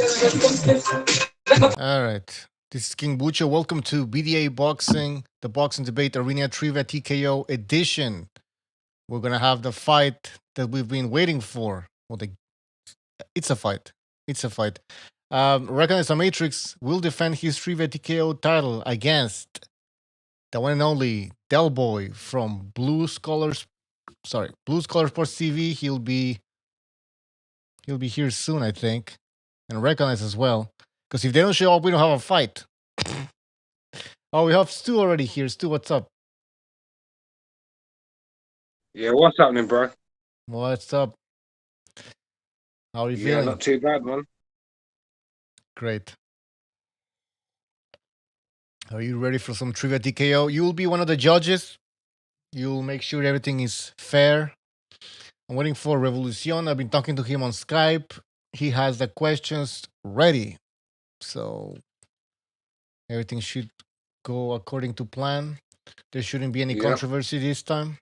All right. This is King Bucho. Welcome to BDA Boxing, the Boxing Debate Arena Trivia TKO edition. We're going to have the fight that we've been waiting for. It's a fight. It's a fight. Recognize the Matrix will defend his Trivia TKO title against the one and only Del Boy from Blue Scholars Sports TV. He'll be here soon, I think, and Recognize as well. Because if they don't show up, we don't have a fight. Oh, we have Stu already here. Stu, what's up? Yeah, what's happening, bro? What's up? How are you Yeah, feeling? not too bad, man. Great. Are you ready for some Trivia TKO? You will be one of the judges. You'll make sure everything is fair. I'm waiting for Revolucion. I've been talking to him on Skype. He has the questions ready. So everything should go according to plan. There shouldn't be any controversy this time.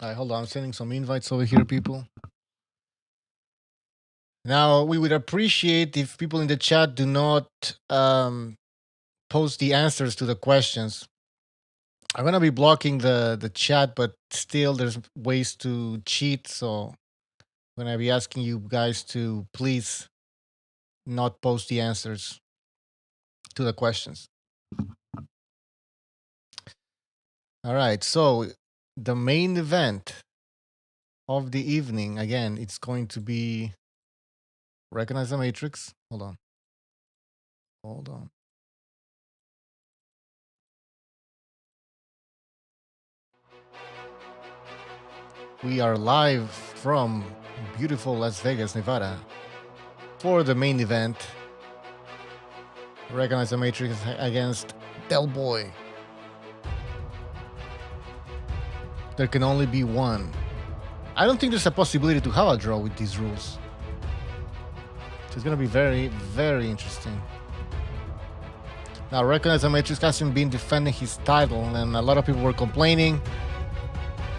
All right, hold on. I'm sending some invites over here, people. Now, we would appreciate if people in the chat do not post the answers to the questions. I'm going to be blocking the chat, but still there's ways to cheat. So I'm going to be asking you guys to please not post the answers to the questions. All right. So the main event of the evening, again, it's going to be Recognize the Matrix. Hold on. We are live from beautiful Las Vegas, Nevada for the main event. Recognize the Matrix against Del Boy. There can only be one. I don't think there's a possibility to have a draw with these rules. So it's going to be very, very interesting. Now, Recognize the Matrix hasn't been defending his title, and a lot of people were complaining.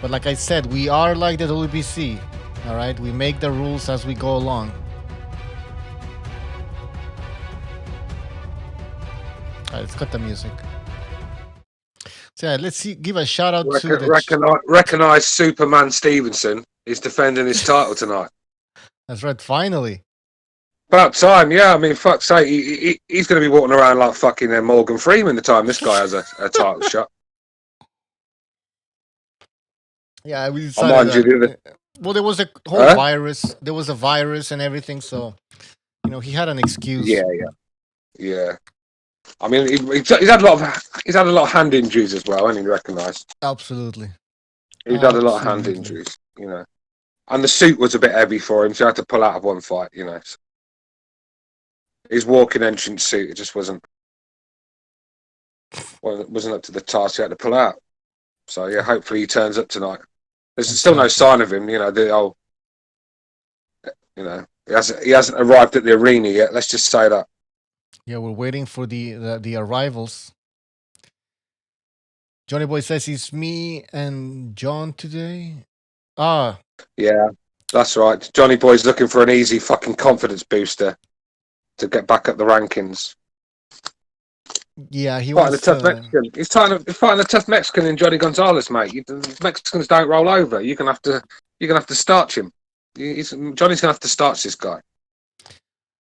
But like I said, we are like the WBC. All right, we make the rules as we go along. All right, let's cut the music. So yeah, let's give a shout out to recognize Superman Stevenson is defending his title tonight. That's right, finally. About time, yeah. I mean, fuck's sake, he's going to be walking around like fucking Morgan Freeman the time this guy has a title shot. Yeah, we decided well, there was a whole virus. There was a virus and everything, so he had an excuse. Yeah. I mean, he's had a lot of hand injuries as well, and he recognised. Absolutely. He's had a lot of hand injuries, and the suit was a bit heavy for him, so he had to pull out of one fight, His walking entrance suit, it just wasn't up to the task. He had to pull out. So yeah, hopefully he turns up tonight. There's still no sign of him, he hasn't arrived at the arena yet. Let's just say that. Yeah, we're waiting for the arrivals. Johnny Boy says it's me and John today. Yeah, that's right. Johnny Boy's looking for an easy fucking confidence booster to get back up the rankings. Yeah, he's fighting a tough Mexican in Johnny Gonzalez, mate. The Mexicans don't roll over. You're gonna have to starch him. Johnny's gonna have to starch this guy.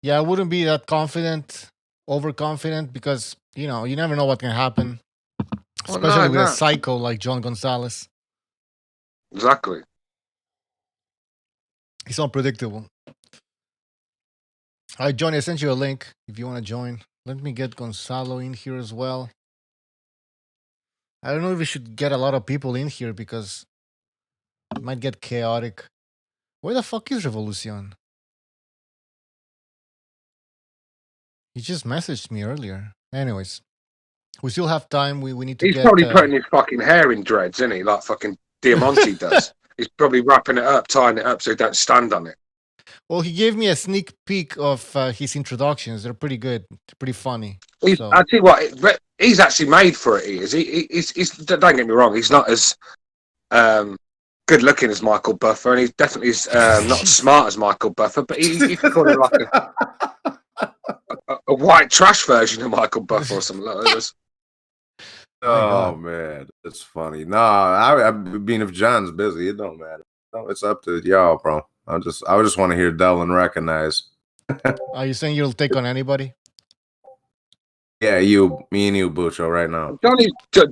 Yeah, I wouldn't be that overconfident, because you never know what can happen, especially with a psycho like John Gonzalez. Exactly. He's unpredictable. All right, Johnny, I sent you a link if you want to join. Let me get Gonzalo in here as well. I don't know if we should get a lot of people in here because it might get chaotic. Where the fuck is Revolucion? He just messaged me earlier. Anyways, we still have time. We need to He's probably putting his fucking hair in dreads, isn't he? Like fucking Diamante does. He's probably wrapping it up, tying it up so he don't stand on it. Well, he gave me a sneak peek of his introductions. They're pretty good. They're pretty funny. I tell you what, he's actually made for it. He's don't get me wrong. He's not as good looking as Michael Buffer, and he's definitely not as smart as Michael Buffer, but you could call him like a white trash version of Michael Buffer or something like that. Oh man, that's funny. I mean, if John's busy, it don't matter. No, it's up to y'all, bro. I just want to hear Dylan recognize. Are you saying you'll take on anybody? Yeah, me and you, Bucho, right now.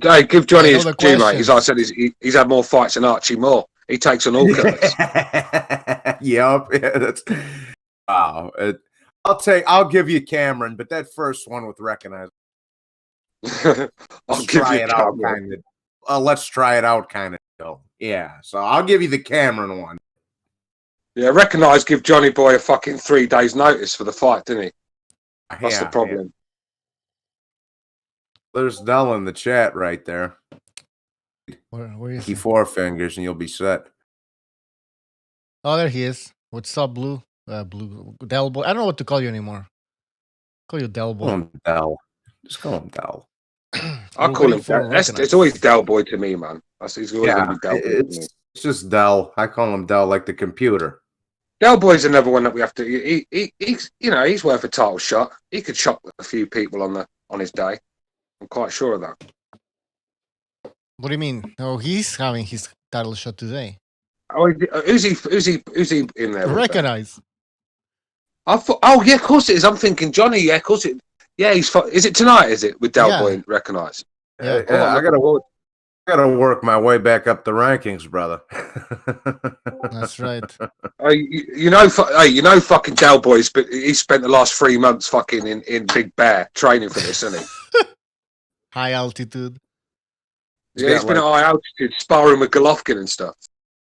Hey, give Johnny his due, mate. As I said, he's had more fights than Archie Moore. He takes on all comers. Yep. Yeah, that's wow. I'll give you Cameron, but that first one with recognize. I'll give you Cameron. Let's try it out, kind of deal. Yeah, so I'll give you the Cameron one. Yeah, recognize. Give Johnny Boy a fucking 3 days notice for the fight, didn't he? That's the problem. Yeah. There's Dell in the chat right there. Where is he? he? 4 fingers and you'll be set. Oh, there he is. What's up, Blue? Blue Del Boy. I don't know what to call you anymore. Call you Del Boy. Call him Del. Just call him Del. I'll call him Del. It's always Del Boy to me, man. He's always going to be Del Boy to me. It's just Del. I call him Del like the computer. Del Boy's another one that we have to. He's worth a title shot. He could shock a few people on his day. I'm quite sure of that. What do you mean? Oh, he's having his title shot today. Oh, who's he in there? Recognize. Oh yeah, of course it is. I'm thinking Johnny. Yeah, of course it. Yeah, is it tonight? Is it with Del Boy? Recognize. Yeah, I gotta work my way back up the rankings, brother. That's right. Fucking Del Boy's. But he spent the last 3 months fucking in Big Bear training for this, isn't he? High altitude. Yeah, he's been at high altitude sparring with Golovkin and stuff.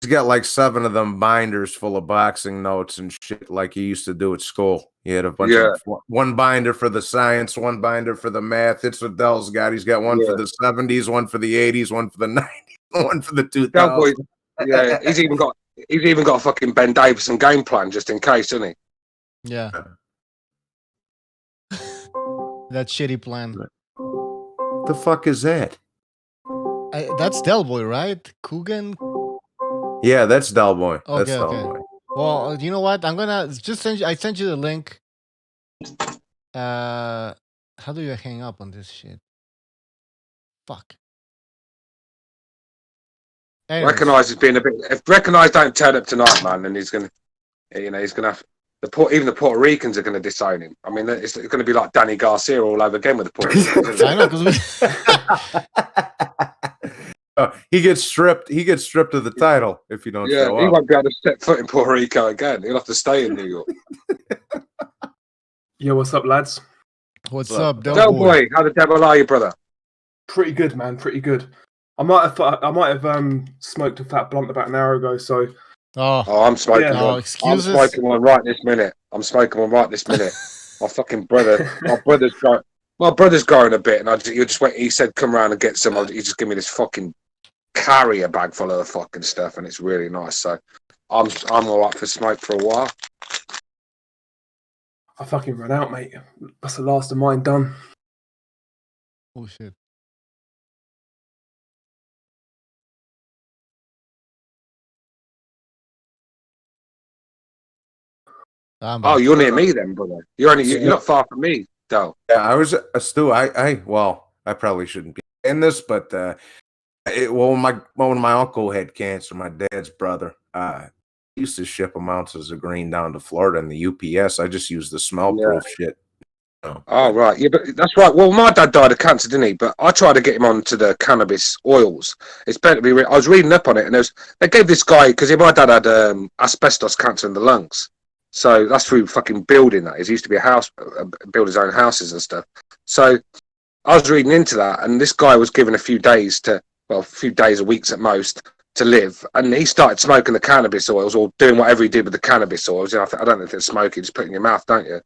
He's got like 7 of them binders full of boxing notes and shit like he used to do at school. He had a bunch of one binder for the science, one binder for the math. It's what Dell's got. He's got one for the 70s, one for the 80s, one for the 90s, one for the 2000s. Yeah, he's even got a fucking Ben Davison game plan just in case, isn't he? Yeah. That shitty plan. The fuck is that? That's Del Boy, right? Coogan? Yeah, that's Del Boy. Okay, that's Del Boy. Well, you know what? I'm gonna just send you. I sent you the link. How do you hang up on this shit? Fuck. Anyways. Recognize is being a bit. If Recognize don't turn up tonight, man, then he's gonna have even the Puerto Ricans are gonna disown him. I mean, it's going to be like Danny Garcia all over again with the Puerto Ricans. I know, because he gets stripped. He gets stripped of the title if you don't show up. He won't be able to step foot in Puerto Rico again. He'll have to stay in New York. Yo, what's up, lads? What's up, Del Boy? How the devil are you, brother? Pretty good, man. Pretty good. I might have smoked a fat blunt about an hour ago. So. Oh, I'm smoking one. I'm smoking one right this minute. My fucking brother. My brother's growing a bit, and you just went. He said, "Come around and get some." He just give me this fucking carrier bag full of the fucking stuff, and it's really nice. So I'm all up for smoke for a while. I fucking run out, mate. That's the last of mine done. Oh shit. Oh, you're near me then, brother. You're not far from me, though. Yeah, I was Stu. I probably shouldn't be in this, but when my uncle had cancer, my dad's brother, he used to ship ounces of green down to Florida in the UPS. I just used the smell-proof shit. Oh, right. Yeah, but that's right. Well, my dad died of cancer, didn't he? But I tried to get him onto the cannabis oils. It's better to be. I was reading up on it, and they gave this guy because my dad had asbestos cancer in the lungs. So that's through fucking building that. He used to be build his own houses and stuff. So I was reading into that, and this guy was given a few days or weeks at most to live, and he started smoking the cannabis oils or doing whatever he did with the cannabis oils. I don't know if it's smoking, just put it in your mouth, don't you?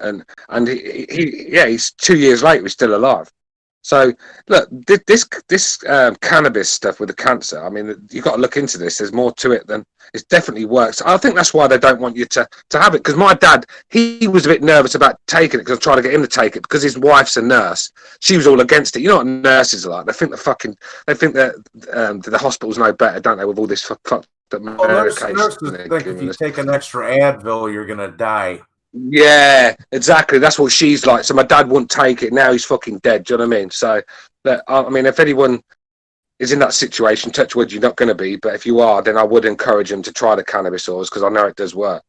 And he's 2 years later, he's still alive. So look, this cannabis stuff with the cancer. I mean, you've got to look into this. There's more to it than it definitely works. I think that's why they don't want you to have it. Because my dad, he was a bit nervous about taking it because I was trying to get him to take it because his wife's a nurse. She was all against it. You know what nurses are like? They think that the hospitals know better, don't they? With all this fucked up medication. Nurses think if you take an extra Advil, you're gonna die. Yeah, exactly. That's what she's like. So my dad wouldn't take it. Now he's fucking dead. Do you know what I mean? So, I mean, if anyone is in that situation, touch wood, you're not going to be. But if you are, then I would encourage them to try the cannabis oils because I know it does work.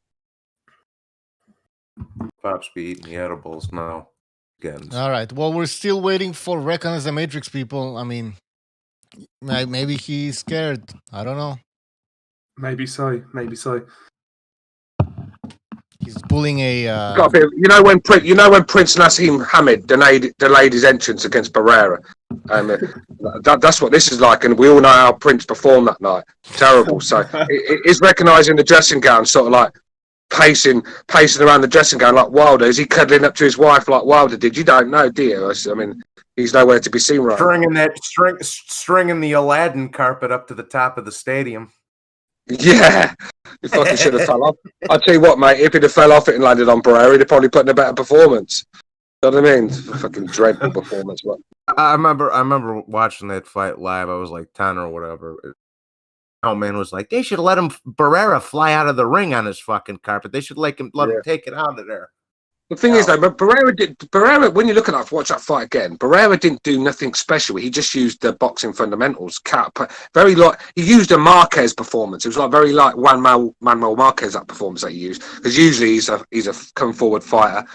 Pops be eating the edibles now. Again. All right. Well, we're still waiting for Recognize the Matrix, people. I mean, maybe he's scared. I don't know. Maybe so. He's pulling a. You know when Prince Nassim Hamid delayed his entrance against Barrera, and that's what this is like. And we all know how Prince performed that night. Terrible. So he's recognising the dressing gown, sort of like pacing around the dressing gown like Wilder. Is he cuddling up to his wife like Wilder did? You don't know, do you? I mean, he's nowhere to be seen right. Stringing the Aladdin carpet up to the top of the stadium. Yeah, he fucking should have fell off. I'll tell you what, mate, if he'd have fell off it and landed on Barrera, he'd have probably put in a better performance. You know what I mean? Fucking dreadful performance. But I remember watching that fight live. I was like 10 or whatever. Oh man was like, they should let Barrera fly out of the ring on his fucking carpet. They should let him take it out of there. The thing is, though, but Barrera, when you look at that, watch that fight again, Barrera didn't do nothing special. He just used the boxing fundamentals. He used a Marquez performance. It was like very like Manuel Marquez, that performance that he used. Because usually he's a come forward fighter,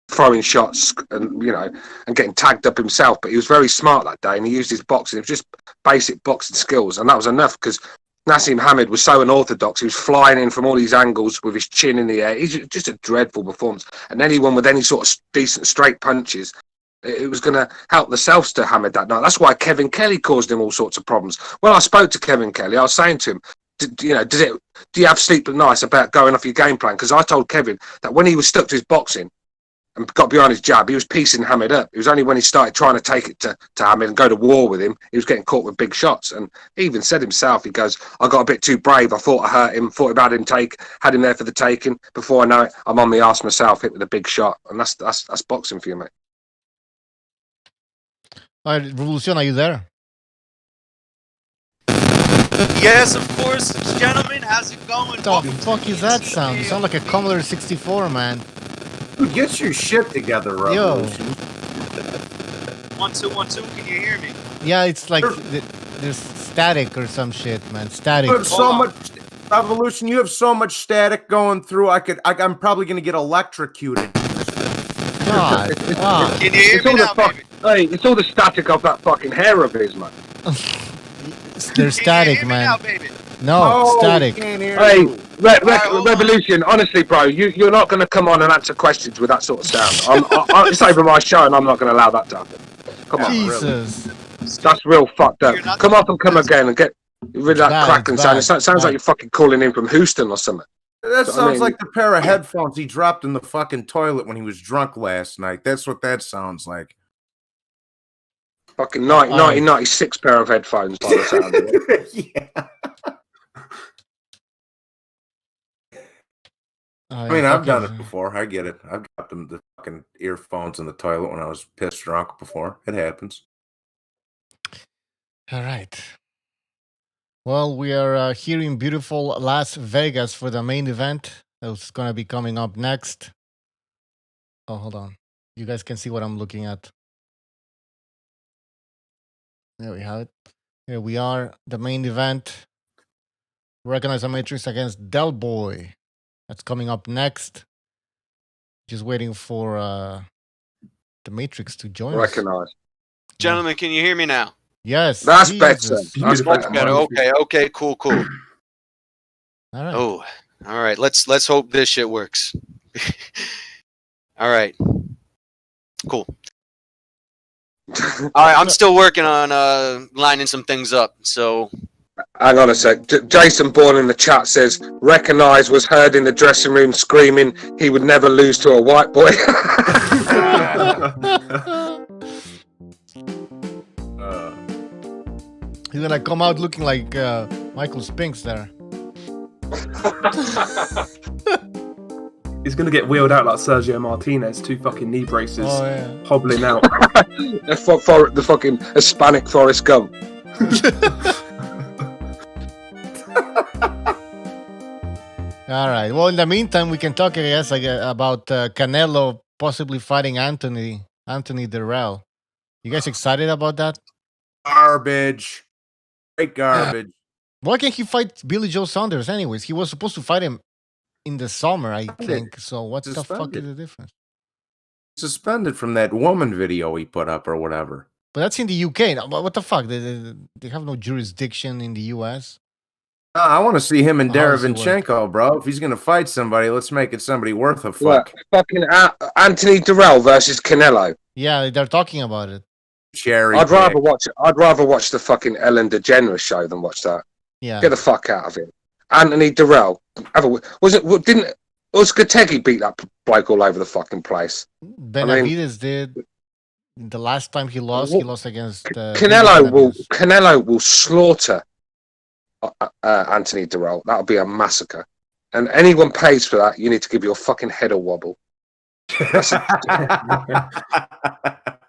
throwing shots and and getting tagged up himself. But he was very smart that day, and he used his boxing. It was just basic boxing skills, and that was enough because Nassim Hamid was so unorthodox. He was flying in from all these angles with his chin in the air. He's just a dreadful performance. And anyone with any sort of decent straight punches, it was going to help the selves to Hamid that night. That's why Kevin Kelly caused him all sorts of problems. When I spoke to Kevin Kelly, I was saying to him, do you have sleepless nights about going off your game plan? Because I told Kevin that when he was stuck to his boxing and got behind his jab, he was piecing Hamid up. It was only when he started trying to take it to Hamid and go to war with him, he was getting caught with big shots. And he even said himself, he goes, I got a bit too brave. I thought I hurt him, thought about him had him there for the taking. Before I know it, I'm on the arse myself, hit with a big shot. And that's boxing for you, mate. All right, Revolution, are you there? Yes, of course, gentlemen. How's it going? What the fuck is that sound? You sound like a Commodore 64, man. Get your shit together, Revolution. 1 2 1 2. Can you hear me? Yeah, it's like there's static or some shit, man. Static. You have so much Revolution. You have so much static going through. I'm probably gonna get electrocuted. God. Can you hear me now, baby? Hey, it's all the static of that fucking hair of his, man. They're static, Can you hear me man. now, baby? No, static. Hey, Revolution, honestly, bro, you're not going to come on and answer questions with that sort of sound. It's over my show, and I'm not going to allow that to happen. Come on, Jesus. really. That's real fucked up. Come off and come again and get rid of that crackling sound. It sounds like you're fucking calling in from Houston or something. That sounds like the pair of headphones he dropped in the fucking toilet when he was drunk last night. That's what that sounds like. Fucking 1996 pair of headphones by the sound of it. Yeah. I mean, I've done it before. I get it. I've dropped the fucking earphones in the toilet when I was pissed drunk before. It happens. All right. Well, we are here in beautiful Las Vegas for the main event. That's going to be coming up next. Oh, hold on. You guys can see what I'm looking at. There we have it. Here we are. The main event. Recognize the Matrix against Del Boy. That's coming up next. Just waiting for the Matrix to join us. Recognize. Gentlemen, can you hear me now? Yes. That's Jesus. better. That's Much better. Okay, cool. All right. Oh, all right. Let's hope this shit works. All right. Cool. All right, I'm still working on lining some things up. So, hang on a sec. Jason Bourne in the chat says, "Recognize was heard in the dressing room screaming he would never lose to a white boy." gonna come out looking like Michael Spinks there. He's gonna get wheeled out like Sergio Martinez, 2 fucking knee braces, hobbling out. The fucking Hispanic Forrest Gump. All right. Well, in the meantime, we can talk, I guess, about Canelo possibly fighting Anthony Durrell. You guys excited about that? Garbage. Great garbage. Why can't he fight Billy Joe Saunders anyways? He was supposed to fight him in the summer, I think. So what the fuck is the difference? Suspended from that woman video he put up or whatever. But that's in the UK. What the fuck? They have no jurisdiction in the US. I want to see him and How does it Derevyanchenko, bro. If he's going to fight somebody, let's make it somebody worth a fuck. Fucking Anthony Durrell versus Canelo. Yeah, they're talking about it. Cherry. I'd rather watch the fucking Ellen DeGeneres show than watch that. Yeah. Get the fuck out of it. Anthony Durrell. Didn't Uzcategui beat that bloke all over the fucking place? Benavidez did. The last time he lost against Canelo will slaughter Anthony Durrell. That'll be a massacre. And anyone pays for that, you need to give your fucking head a wobble.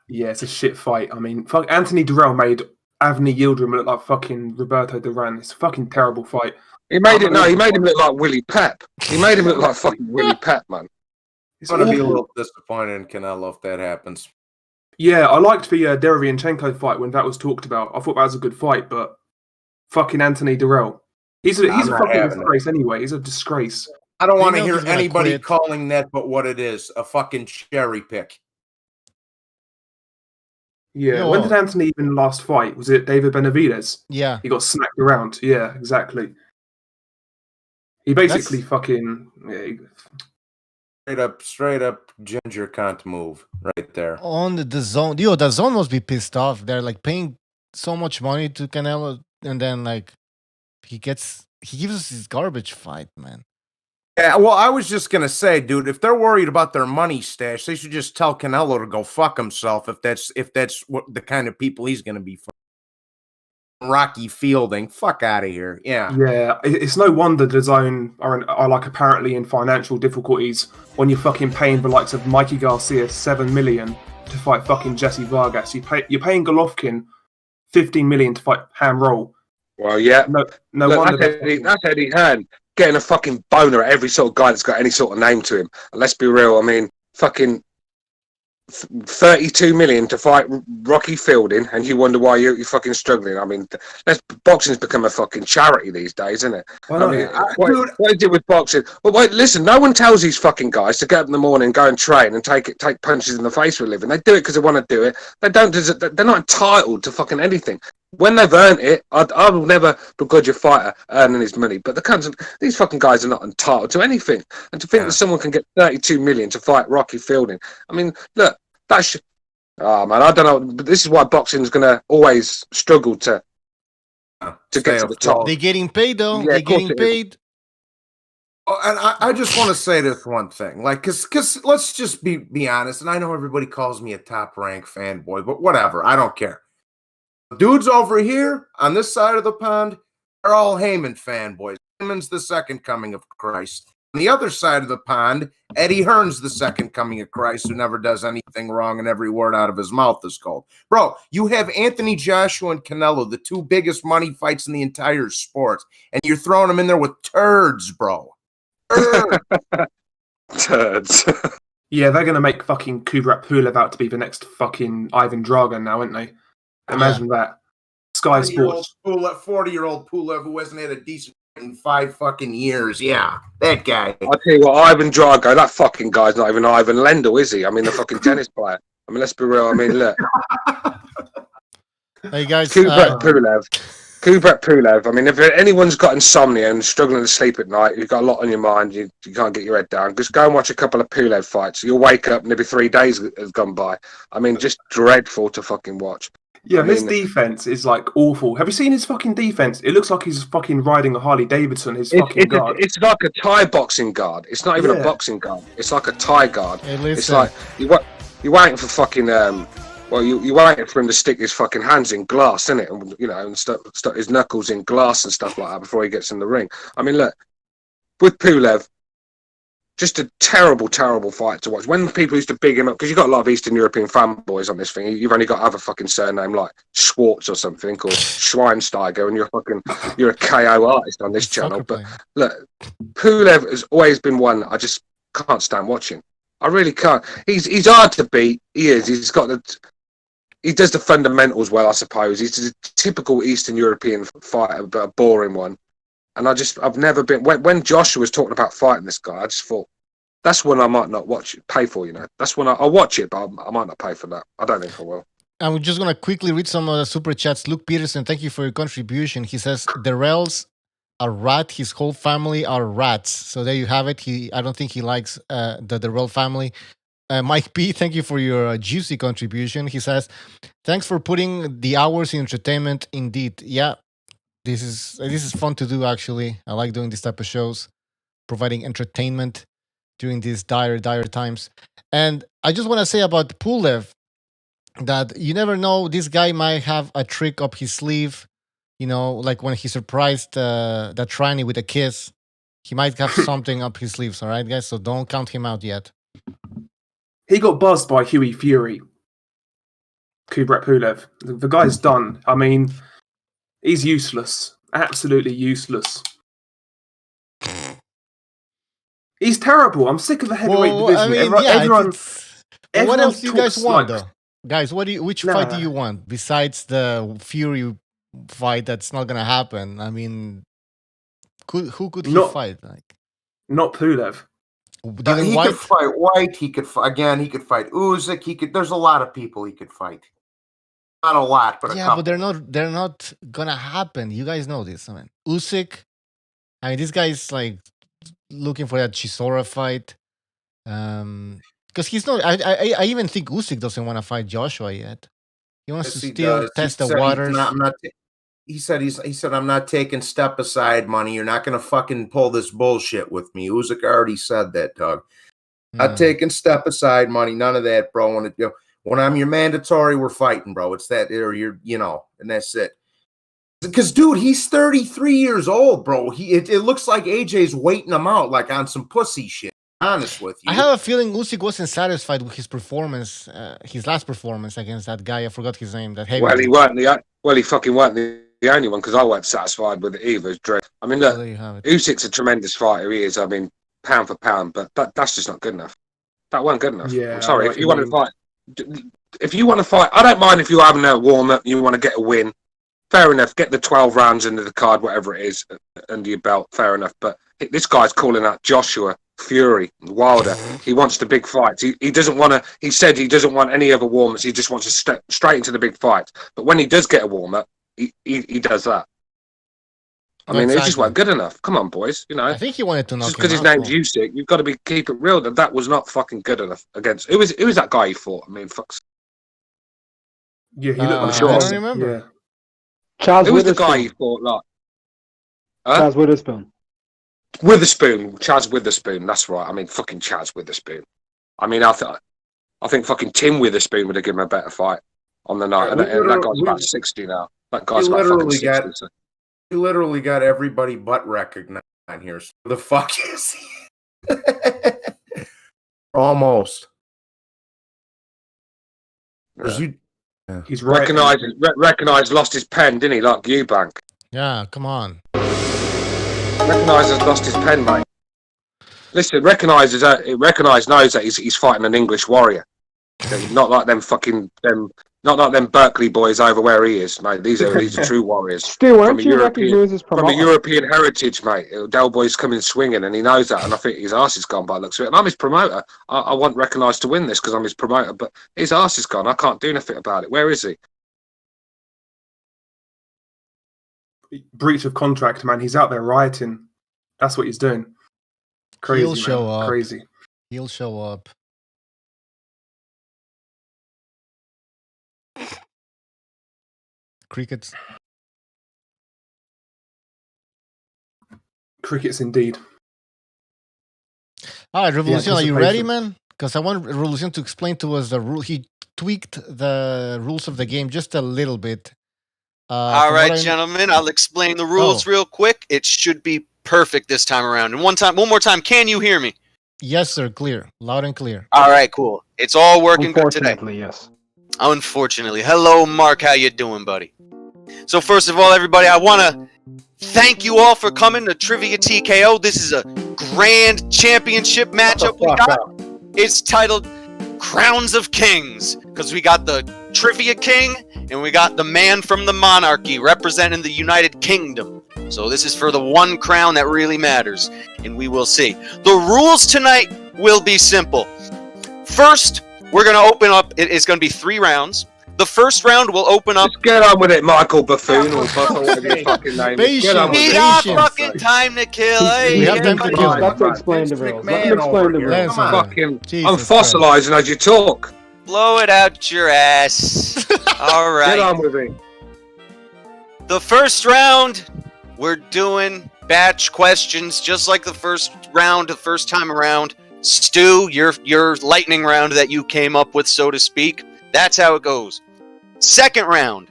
Yeah, it's a shit fight. I mean, fuck, Anthony Durrell made Avni Yildirim look like fucking Roberto Duran. It's a fucking terrible fight. He made him look like Willie Pep. He made him look like fucking Willie Pep, man. It's going to be a little disappointed in Canelo if that happens. Yeah, I liked the Derevyanchenko fight when that was talked about. I thought that was a good fight, but fucking Anthony Durrell. He's a fucking disgrace anyway. He's a disgrace. I don't want to hear anybody calling that but what it is, a fucking cherry pick. Yeah, when did Anthony even last fight? Was it David Benavidez? Yeah. He got smacked around. Yeah, exactly. He basically Straight up ginger can't move right there. On the zone. The zone must be pissed off. They're like paying so much money to Canelo, and then like he gives us this garbage fight, man. Yeah, well, I was just gonna say, dude, if they're worried about their money stash, they should just tell Canelo to go fuck himself. If that's what the kind of people he's gonna be. Rocky Fielding, fuck out of here. Yeah, it's no wonder the zone are like apparently in financial difficulties when you're fucking paying the likes of Mikey Garcia $7 million to fight fucking Jesse Vargas. You're paying Golovkin $15 million to fight Ham Roll. Well, yeah, no wonder that's Eddie Hearn getting a fucking boner at every sort of guy that's got any sort of name to him. And let's be real. I mean, fucking 32 million to fight Rocky Fielding, and you wonder why you're fucking struggling. I mean, boxing's become a fucking charity these days, isn't it? What they did with boxing. Well, wait, listen, no one tells these fucking guys to get up in the morning, go and train, and take punches in the face for a living. They do it because they want to do it. They're not entitled to fucking anything. When they've earned it, I will never begrudge a fighter earning his money. But these fucking guys are not entitled to anything. And to think that someone can get 32 million to fight Rocky Fielding, I mean, look, oh man, I don't know. But this is why boxing is going to always struggle to get to the top. They're getting paid though. Yeah, they're getting paid. Oh, and I just want to say this one thing, like, cause let's just be honest. And I know everybody calls me a top rank fanboy, but whatever, I don't care. Dudes over here on this side of the pond are all Heyman fanboys. Heyman's the second coming of Christ. On the other side of the pond, Eddie Hearn's the second coming of Christ who never does anything wrong and every word out of his mouth is gold. Bro, you have Anthony Joshua and Canelo, the two biggest money fights in the entire sport, and you're throwing them in there with turds, bro. Turds. Yeah, they're going to make fucking Kubrat Pulev out to be the next fucking Ivan Drago now, aren't they? Imagine that. Sky Sports. 40-year-old Pulev who hasn't had a decent in 5 fucking years. Yeah, that guy. I'll tell you what, Ivan Drago, that fucking guy's not even Ivan Lendl, is he? I mean, the fucking tennis player. I mean, let's be real. I mean, look. Hey, guys. Kubrat Pulev. I mean, if anyone's got insomnia and struggling to sleep at night, you've got a lot on your mind, you can't get your head down, just go and watch a couple of Pulev fights. You'll wake up and maybe 3 days has gone by. I mean, just dreadful to fucking watch. Yeah, his defense is like awful. Have you seen his fucking defense? It looks like he's fucking riding a Harley Davidson. His fucking guard. It's like a Thai boxing guard. It's not even a boxing guard. It's like a Thai guard. Hey, it's like you're waiting for fucking Well, you waiting for him to stick his fucking hands in glass, innit? And and stuck his knuckles in glass and stuff like that before he gets in the ring. I mean, look, with Pulev, just a terrible, terrible fight to watch. When people used to big him up, because you've got a lot of Eastern European fanboys on this thing, you've only got to have a fucking surname like Schwartz or something, or Schweinsteiger, and you're a KO artist on this channel. But look, Pulev has always been one I just can't stand watching. I really can't. He's hard to beat. He is. He does the fundamentals well, I suppose. He's a typical Eastern European fighter, but a boring one. And I've never been. When Joshua was talking about fighting this guy, I just thought that's one I might not pay for. That's one I'll watch it, but I might not pay for that. I don't think I will. I'm just gonna quickly read some of the super chats. Luke Peterson, thank you for your contribution. He says Darrell's a rat. His whole family are rats. So there you have it. I don't think he likes the Darrell family. Mike P, thank you for your juicy contribution. He says, thanks for putting the hours in entertainment. Indeed, yeah. This is fun to do, actually. I like doing this type of shows, providing entertainment during these dire times. And I just want to say about Pulev that you never know. This guy might have a trick up his sleeve. Like when he surprised that tranny with a kiss. He might have something up his sleeves, all right, guys? So don't count him out yet. He got buzzed by Huey Fury. Kubrat Pulev. The guy's done. I mean... He's useless. Absolutely useless. He's terrible. I'm sick of the heavyweight division. I mean, everyone what else do you guys want, like... though? Guys, which fight do you want? Besides the Fury fight that's not going to happen. I mean, who could he fight? Not Pulev. He could fight White. He could fight Usyk. There's a lot of people he could fight. Not a lot, but a couple. But they're not gonna happen. You guys know this. I mean, Usyk. I mean, this guy's like looking for that Chisora fight. Because he's not. I even think Usyk doesn't want to fight Joshua yet. He wants to still test the waters. He said I'm not taking step aside money. You're not gonna fucking pull this bullshit with me. Usyk already said that, Doug. Not taking step aside money. None of that, bro. When I'm your mandatory, we're fighting, bro. It's that, or and that's it. Because, dude, he's 33 years old, bro. It looks like AJ's waiting him out, like on some pussy shit. Honest with you, I have a feeling Usyk wasn't satisfied with his performance, his last performance against that guy. I forgot his name. He fucking weren't the only one, because I weren't satisfied with it either. I mean, look, Usyk's a tremendous fighter. He is. I mean, pound for pound, but that's just not good enough. That wasn't good enough. Yeah, I'm sorry. If you want to fight, I don't mind if you're having a warm up, you want to get a win. Fair enough. Get the 12 rounds into the card, whatever it is, under your belt. Fair enough. But this guy's calling out Joshua, Fury, Wilder. He wants the big fights. He doesn't want to. He said he doesn't want any other warm ups. He just wants to step straight into the big fights. But when he does get a warm up, he does that. I mean, it just wasn't good enough. Come on, boys. I think he wanted to knock him out. Just because his name's Usyk, you've got to keep it real. That was not fucking good enough against. Who was that guy he fought? I mean, fuck. Yeah, he looked. I don't remember. Yeah. Charles Who was the Witherspoon. guy he fought like? Charles Witherspoon. Chaz Witherspoon. That's right. I mean, fucking Chaz Witherspoon. I mean, I think fucking Tim Witherspoon would have given him a better fight on the night. And that guy's about 60 now. That guy's about fucking 60. You literally got everybody but recognized on here. So the fuck is he? Almost. Yeah. He's right. Recognized lost his pen, didn't he? Like Eubank. Yeah, come on. Recognized has lost his pen, mate. Listen, Recognized knows that he's fighting an English warrior. Not like them Berkeley boys over where he is, mate. These are true warriors. Stu, weren't you recognized from a European heritage, mate. Del Boy's coming swinging, and he knows that. And I think his arse is gone by the looks of it. And I'm his promoter. I want Recognized to win this because I'm his promoter, but his arse is gone. I can't do nothing about it. Where is he? Breach of contract, man. He's out there rioting. That's what he's doing. Crazy. He'll show up. Crazy. He'll show up. Crickets. Crickets indeed. All right, Revolution, are you ready, man? Because I want Revolution to explain to us the rule. He tweaked the rules of the game just a little bit. All from right, what I- gentlemen, I'll explain the rules Oh. real quick. It should be perfect this time around. And one more time, can you hear me? Yes, sir. Clear, loud and clear. All right, cool. It's all working good today. Unfortunately, yes. Unfortunately. Hello, Mark. How you doing, buddy? So first of all, everybody, I want to thank you all for coming to Trivia TKO. This is a grand championship matchup we got. It's titled Crowns of Kings because we got the Trivia King and we got the man from the monarchy representing the United Kingdom. So this is for the one crown that really matters, and we will see. The rules tonight will be simple. First, we're going to open up. It's going to be 3 rounds. The first round will open up. Just get on with it, Michael Buffoon or whatever your fucking name is. Get on with We it. got Patience. fucking time to kill. Hey, We have time to everybody. kill. Let me explain the rules. Let me explain the rules. Listen, Come on. Fucking, Jesus I'm Christ. fossilising as you talk. Blow it out your ass. All Get right. on with it. The first round, we're doing batch questions, just like the first round, the first time around. Stu, your lightning round that you came up with, so to speak. That's how it goes. Second round,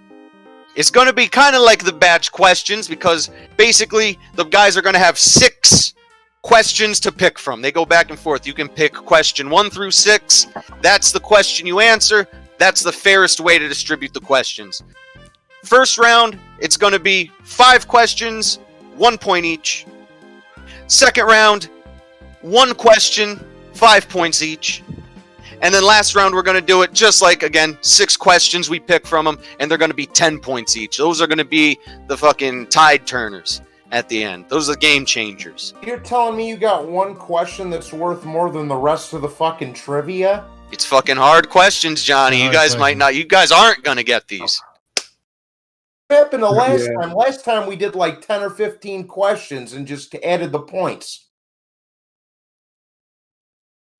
it's going to be kind of like the batch questions because basically the guys are going to have 6 questions to pick from. They go back and forth. You can pick question 1 through 6. That's the question you answer. That's the fairest way to distribute the questions. First round, it's going to be 5 questions, 1 point each. Second round, 1 question, 5 points each. And then last round, we're going to do it just like, again, 6 questions we pick from them, and they're going to be 10 points each. Those are going to be the fucking tide turners at the end. Those are the game changers. You're telling me you got one question that's worth more than the rest of the fucking trivia? It's fucking hard questions, Johnny. You Hard guys might questions. not. You guys aren't going to get these. What happened the last Yeah. time? Last time we did like 10 or 15 questions and just added the points.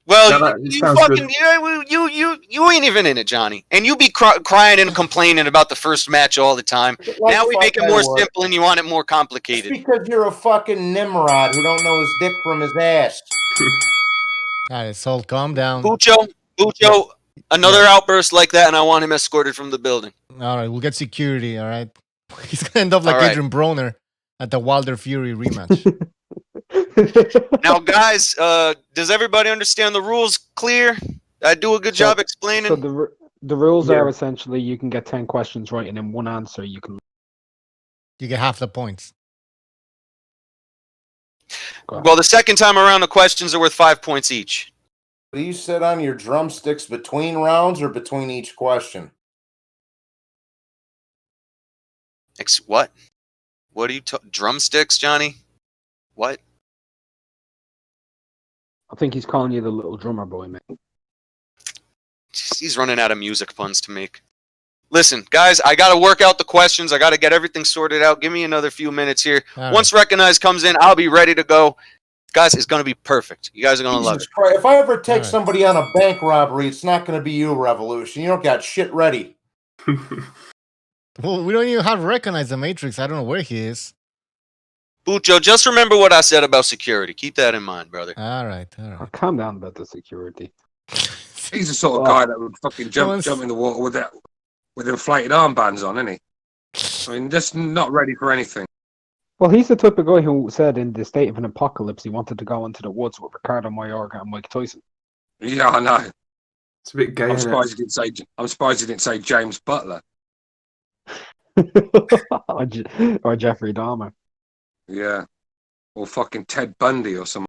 Well, No, that you sounds fucking good. you ain't even in it, Johnny. And you be crying and complaining about the first match all the time. Like Now we fuck make it I more would. simple, and you want it more It's complicated. because you're a fucking Nimrod who don't know his dick from his ass. All right, Sol, calm down. Bucho, another outburst like that, and I want him escorted from the building. All right, we'll get security. All right. He's gonna end up like All right. Adrian Broner at the Wilder Fury rematch. Now, guys, does everybody understand the rules? Clear? I do a good So- job explaining. So the rules Yeah. are essentially you can get 10 questions right, and in one answer you can. You get half the points. Well, the second time around, the questions are worth 5 points each. Do you sit on your drumsticks between rounds or between each question? What? What are you drumsticks, Johnny? What? I think he's calling you the little drummer boy, man. He's running out of music puns to make. Listen, guys, I got to work out the questions. I got to get everything sorted out. Give me another few minutes here. All Once Recognize comes in, I'll be ready to go. Guys, it's going to be perfect. You guys are going to love Jesus it. Christ. If I ever take Alright. somebody on a bank robbery, it's not going to be you, Revolution. You don't got shit ready. Well, we don't even have to recognize the Matrix. I don't know where he is. Bucho, just remember what I said about security. Keep that in mind, brother. All right. Oh, calm down about the security. He's the sort of Well, guy that would fucking jump in the water with inflated armbands on, isn't he? I mean, just not ready for anything. Well, he's the type of guy who said in the state of an apocalypse he wanted to go into the woods with Ricardo Mayorga and Mike Tyson. Yeah, I know. It's a bit gay. I'm Isn't surprised it? he didn't say. I'm surprised he didn't say James Butler. Or Jeffrey Dahmer. Yeah, or fucking Ted Bundy or something.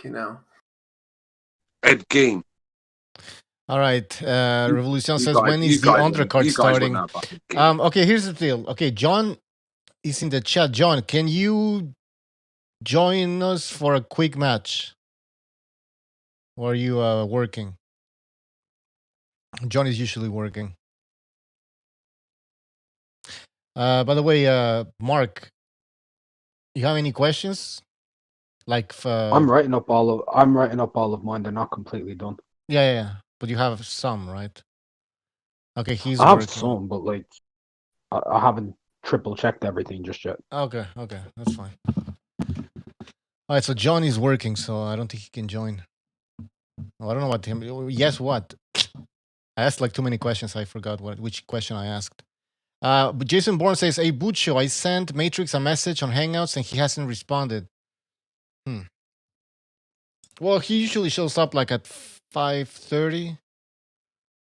You know. Ed Gein. All right. Revolution says, guys- when you is the guys undercard wouldn't- you guys starting? wouldn't have fucking Gein. Okay, here's the deal. Okay, John is in the chat. John, can you join us for a quick match? Or are you working? John is usually working. By the way, Mark, you have any questions? Like, I'm writing up all of mine. They're not completely done. yeah. But you have some, right? Okay, he's I have working. some, but like I haven't triple checked everything just yet. Okay, that's fine. All right, so John is working, so I don't think he can join. Oh, I don't know what him. Yes, what? I asked like too many questions. I forgot which question I asked. But Jason Bourne says, "Hey, Bucho, I sent Matrix a message on Hangouts and he hasn't responded." Well, he usually shows up like at 5:30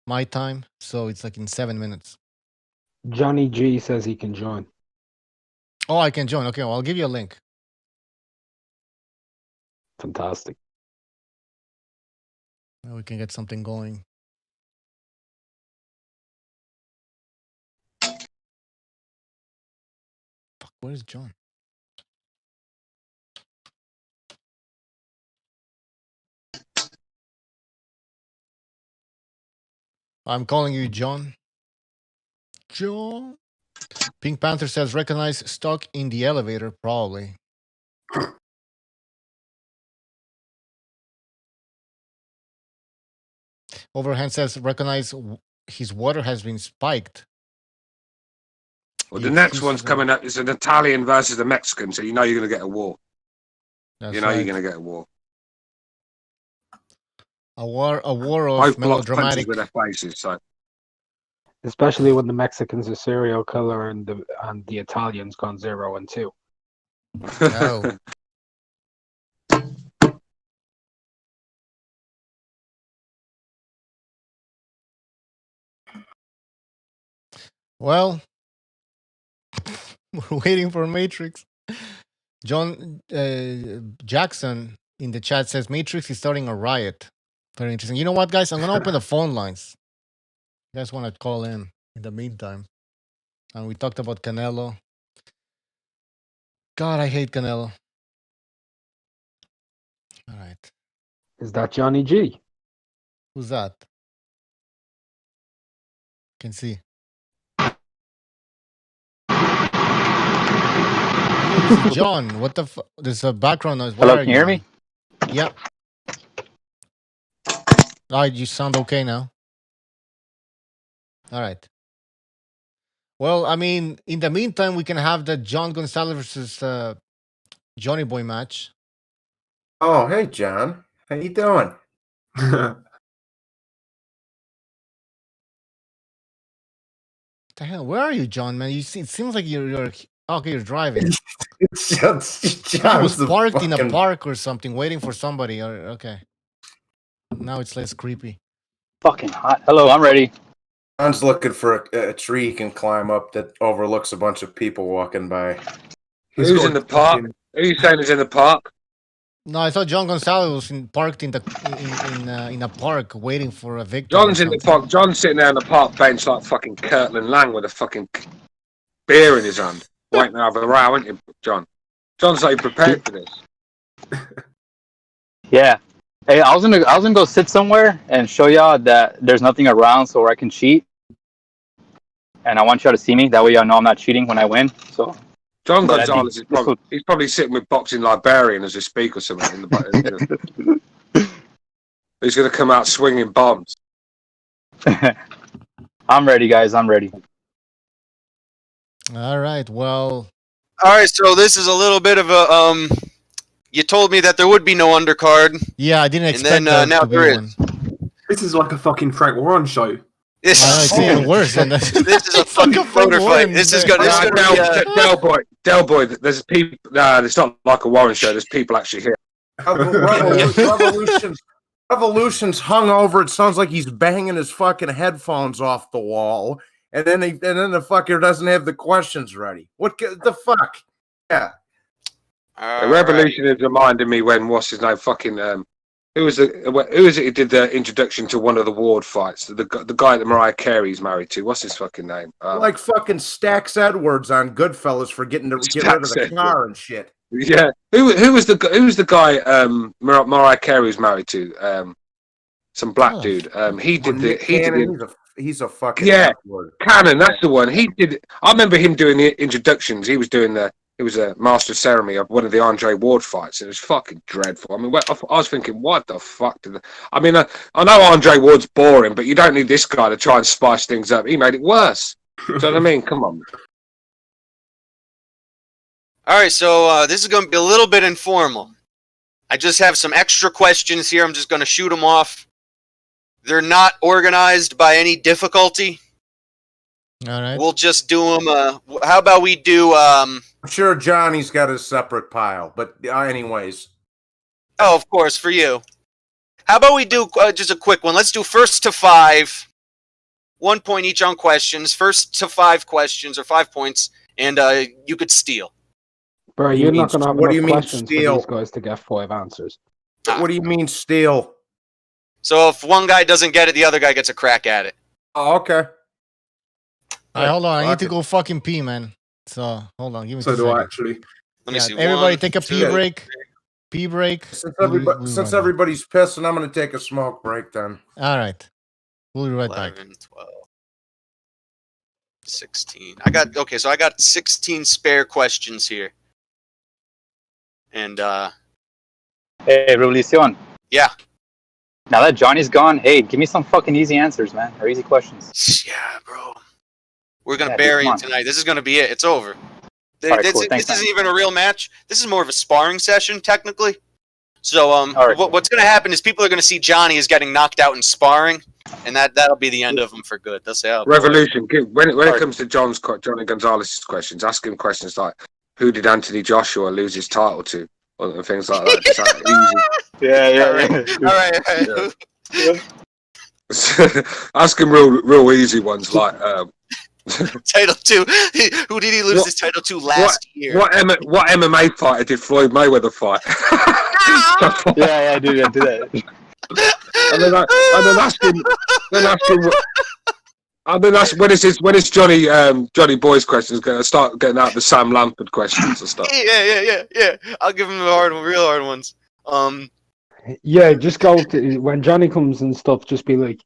my time, so it's like in 7 minutes. Johnny G says he can join. Oh, I can join. Okay, well, I'll give you a link. Fantastic. Now we can get something going. Fuck, where's John? I'm calling you John. John. Pink Panther says, recognize stuck in the elevator, probably. Overhand says, recognize his water has been spiked. Well, the next one's coming up. It's an Italian versus a Mexican, so you know you're going to get a war. That's you know right. you're going to get a war. A war of Both blocks melodramatic. punches with their faces, so. Especially when the Mexicans are serial killer and the Italians gone 0-2. Oh. Well, we're waiting for Matrix. John Jackson in the chat says Matrix is starting a riot. Very interesting. You know what, guys? I'm going to open the phone lines. You guys want to call in the meantime. And we talked about Canelo. God, I hate Canelo. All right. Is that Johnny G? Who's that? Can see. John, what the fuck? There's a background noise. Hello, can you hear me? Yep. All right, you sound okay now. All right. Well, I mean, in the meantime, we can have the John Gonzalez versus Johnny Boy match. Oh, hey, John. How you doing? The hell? Where are you, John, man? You see, it seems like you're okay, you're driving. John was parked in a park or something, waiting for somebody. Or okay. Now it's less creepy. Fucking hot. Hello, I'm ready. John's looking for a tree he can climb up that overlooks a bunch of people walking by. Who's in the park? Who are you saying is in the park? No, I thought John Gonzalez was parked in a park waiting for a victim. John's in the park. John's sitting there on the park bench like fucking Kirtland Lang with a fucking beer in his hand, waiting to have a row, aren't you, John? John's like prepared for this. Yeah. Hey, I was gonna go sit somewhere and show y'all that there's nothing around so where I can cheat. And I want y'all to see me. That way y'all know I'm not cheating when I win. So John Gonzalez is he's probably sitting with Boxing Librarian as a speaker or something in the He's gonna come out swinging bombs. I'm ready, guys. I'm ready. All right. Well. All right. So this is a little bit of a You told me that there would be no undercard. Yeah, I didn't expect. And then now there is. This is like a fucking Frank Warren show. It's even worse than that. This is a fucking motor fight. This is gonna be Del Boy. There's people. It's not like a Warren show. There's people actually here. Revolution's hung over. It sounds like he's banging his fucking headphones off the wall, and then the fucker doesn't have the questions ready. What the fuck? Yeah. The Revolution is reminding me when what's his name? Fucking who is it who did the introduction to one of the Ward fights? The guy that Mariah Carey's married to. What's his fucking name? Like fucking Stax Edwards on Goodfellas for getting to get rid of the car and shit. Yeah. Who was the guy Mariah Carey's married to? Some black dude. He's a fucking Cannon. That's the one. He did. I remember him doing the introductions. He was doing He was a master of ceremony of one of the Andre Ward fights. It was fucking dreadful. I mean, I was thinking, what the fuck? I mean, I know Andre Ward's boring, but you don't need this guy to try and spice things up. He made it worse. Do you know what I mean? Come on. All right, so this is going to be a little bit informal. I just have some extra questions here. I'm just going to shoot them off. They're not organized by any difficulty. All right. We'll just do them. How about we do... I'm sure Johnny's got a separate pile, but anyways. Oh, of course, for you. How about we do just a quick one? Let's do first to 5. 1 point each on questions. First to 5 questions, or 5 points, and you could steal. Bro, you're not going to have what do you enough mean questions for steal? these guys to get 5 answers. What do you mean steal? So if one guy doesn't get it, the other guy gets a crack at it. Oh, okay. All right, hold on. I need Fuck to it. go fucking pee, man. So hold on. Give me So 2 do I seconds. actually. Let me see. Everybody 1, take a 2, pee break. Pee break. Since, We'll since run everybody's pissing, I'm going to take a smoke break then. All right. We'll be right back. 11, 12, 16. I got 16 spare questions here. And Hey, Revolucion. yeah. Now that Johnny's gone, hey, give me some fucking easy answers, man, or easy questions. Yeah, bro. We're gonna Yeah, bury dude, him come on. tonight. This is gonna be it. It's over. Alright, This cool. Thanks, isn't man. even a real match. This is more of a sparring session, technically. So, Alright, cool. what's gonna happen is people are gonna see Johnny is getting knocked out in sparring, and that'll be the end of him for good. They'll say, "Oh, boy." Revolution. When it comes to Johnny Gonzalez's questions, ask him questions like, "Who did Anthony Joshua lose his title to?" or things like that. Just like easy. All right. Ask him real easy ones like Title 2. Who did he lose his title to last year? what MMA fighter did Floyd Mayweather fight? Yeah, do that. and then ask him when is Johnny Boy's questions going to start getting out the Sam Lampard questions and stuff. Yeah. I'll give him the real hard ones. Yeah, just go to when Johnny comes and stuff. Just be like,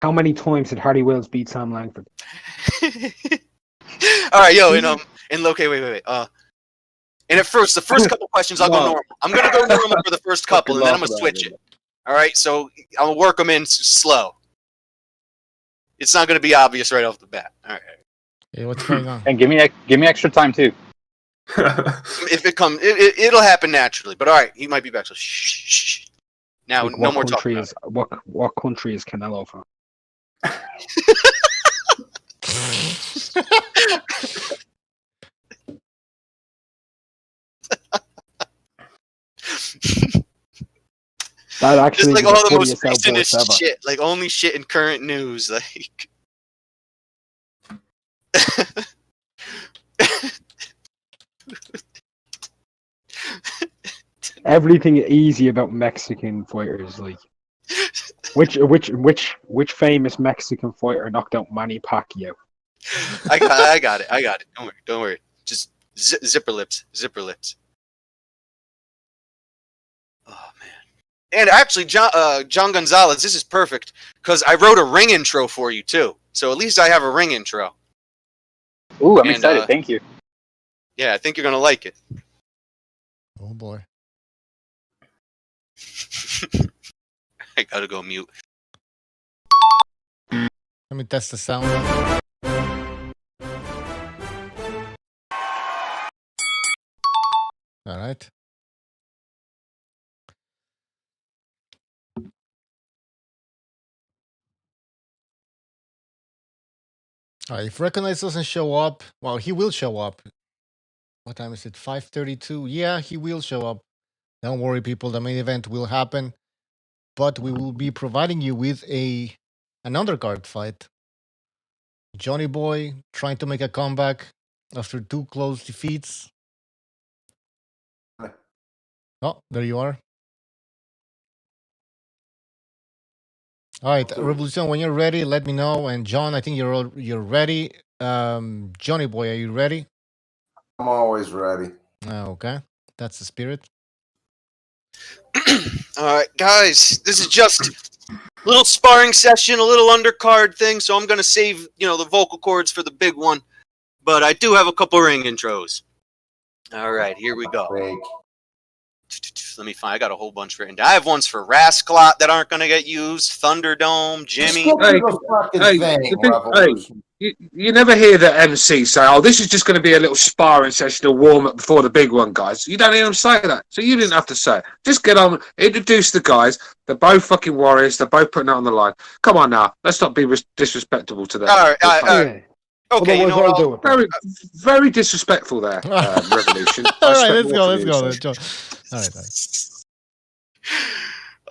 how many times did Hardy Wills beat Sam Langford? All right, yo, okay, wait. And at first, the first couple questions, I'll go normal. I'm gonna go normal for the first couple, and then I'm gonna switch it. All right, so I'll work them in slow. It's not gonna be obvious right off the bat. All right. Yeah, what's going on? And give me extra time too. If it comes, it'll happen naturally. But all right, he might be back. So shh. Now, Like, no more talking. What country is Canelo from? That actually Just like is all the funniest most outburst recentest ever. shit, like only shit in current news, like. Everything easy about Mexican fighters, like which famous Mexican fighter knocked out Manny Pacquiao? I got it. Don't worry. Just zipper lips. Oh man. And actually, John Gonzalez, this is perfect because I wrote a ring intro for you too. So at least I have a ring intro. Ooh, I'm excited. Thank you. Yeah, I think you're gonna like it. Oh boy. I gotta go mute. Let me test the sound. All right. All right. If Recognize doesn't show up, well, he will show up. What time is it? 5:32. Yeah, he will show up. Don't worry, people. The main event will happen, but we will be providing you with an undercard fight. Johnny Boy trying to make a comeback after 2 close defeats. Oh, there you are. All right, Revolution, when you're ready, let me know. And John, I think you're ready. Johnny Boy, are you ready? I'm always ready. Okay, that's the spirit. All right, guys, this is just a little sparring session, a little undercard thing. So I'm gonna save the vocal cords for the big one, but I do have a couple ring intros. All right, here we go. Let me find. I got a whole bunch written down. I have ones for Rascalot that aren't gonna get used. Thunderdome, Jimmy. You never hear the MC say, "Oh, this is just going to be a little sparring session to warm up before the big one, guys." You don't hear them say that, so you didn't have to say it. Just get on, introduce the guys. They're both fucking warriors. They're both putting it on the line. Come on now, let's not be disrespectful to them. All right. Yeah. Okay, you Otherwise, know what? I'll do it. Very, very disrespectful there, Revolution. All I right, expect let's more go. from Let's you, go. so. All right.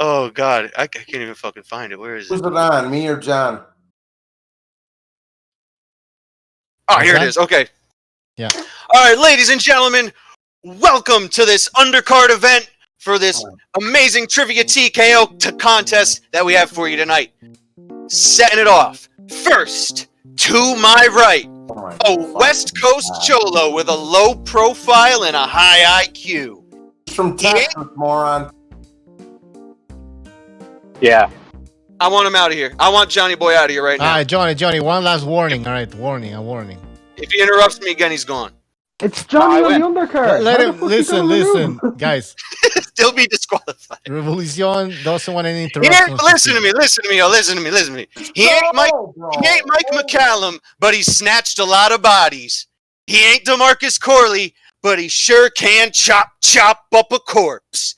Oh God, I can't even fucking find it. Where is Who's it? it on? Me or John? Oh, here it Okay. is. Okay. Yeah. All right, ladies and gentlemen, welcome to this undercard event for this amazing trivia TKO contest that we have for you tonight. Setting it off. First, to my right, a West Coast Cholo with a low profile and a high IQ. He's from Texas, moron. Yeah. I want him out of here. I want Johnny Boy out of here right All now. right, Johnny, one last warning. All right, a warning. If he interrupts me again, he's gone. It's Johnny I on win. the undercard. Let How the him fuck you gonna listen, remove? guys. Still be disqualified. Revolution doesn't want any He interruptions. ain't, listen to me. He ain't Mike McCallum, but he snatched a lot of bodies. He ain't DeMarcus Corley, but he sure can chop up a corpse.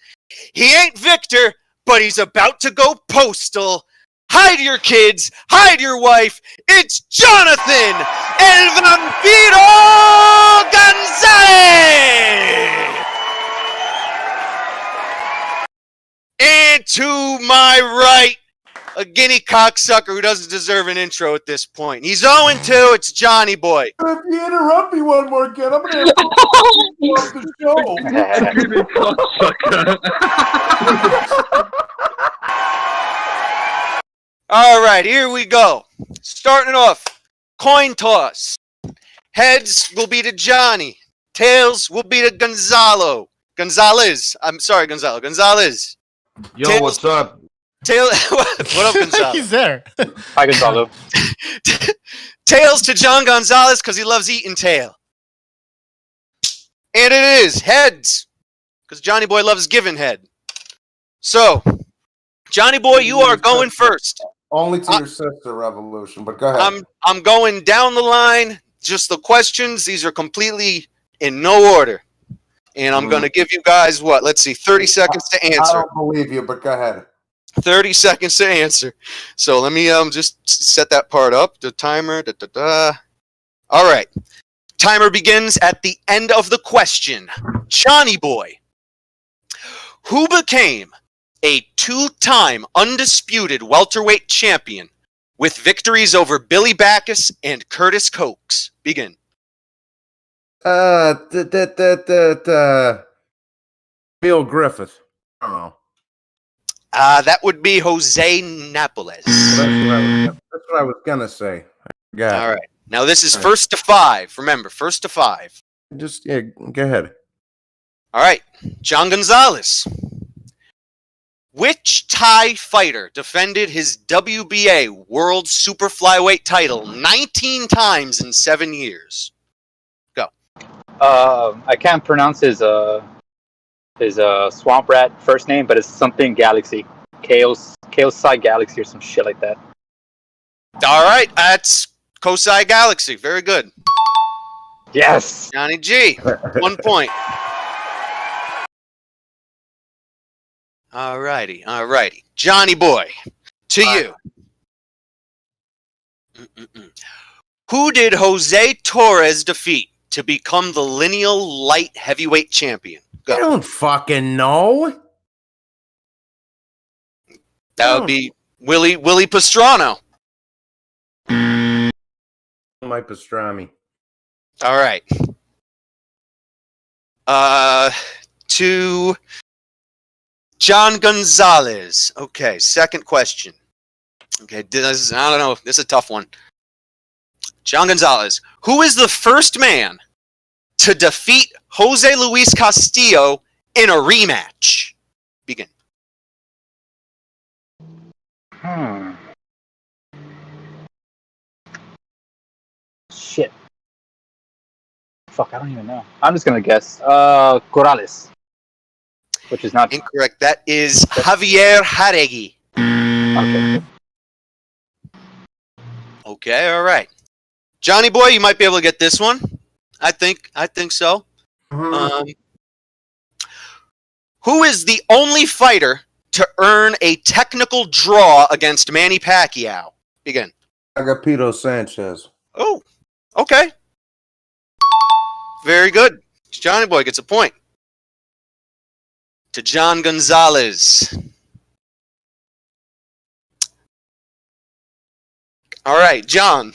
He ain't Victor, but he's about to go postal. Hide your kids, hide your wife. It's Jonathan El Vampiro Gonzalez! And to my right, a guinea cocksucker who doesn't deserve an intro at this point. He's 0-2, it's Johnny Boy. If you interrupt me one more again, I'm gonna have to off the show. All right, here we go. Starting off, coin toss. Heads will be to Johnny. Tails will be to Gonzalez. I'm sorry, Gonzalez. Yo, Tails- what's up? What up, Gonzalez? He's there. Hi, Gonzalo. Tails to John Gonzalez because he loves eating tail. And it is heads because Johnny Boy loves giving head. So, Johnny Boy, you are going first. Only to your sister, Revolution, but go ahead. I'm going down the line. Just the questions. These are completely in no order. And I'm going to give you guys, what? Let's see, 30 seconds to I answer. don't believe you, but go ahead. 30 seconds to answer. So let me just set that part up. The timer. All right. Timer begins at the end of the question. Johnny Boy, who became a two-time undisputed welterweight champion with victories over Billy Backus and Curtis Cokes? Begin. Bill Griffith. I don't know. That would be Jose Napoles. That's what I was gonna say. Yeah. All right. Now this is first to five. Remember, first to five. Just go ahead. All right. John Gonzalez. Which Thai fighter defended his WBA World Super Flyweight title 19 times in 7 years? Go. I can't pronounce his swamp rat first name, but it's something Galaxy. Chaosai Galaxy or some shit like that. All right. That's Kosai Galaxy. Very good. Yes. Johnny G. 1 point. All righty. Johnny Boy, to you. Who did Jose Torres defeat to become the lineal light heavyweight champion? I don't fucking know. That would be Willie Pastrano. Mike Pastrami. All right. To John Gonzalez. Okay, second question. Okay, this I don't know. This is a tough one. John Gonzalez. Who is the first man to defeat Jose Luis Castillo in a rematch? Begin. Shit. Fuck, I don't even know. I'm just gonna guess. Corrales. Which is not Incorrect. That is Javier Jaregui. okay. Okay, all right. Johnny Boy, you might be able to get this one. I think so. Who is the only fighter to earn a technical draw against Manny Pacquiao? Begin. Agapito Sanchez. Oh, okay. Very good. Johnny Boy gets a point. To John Gonzalez. All right, John.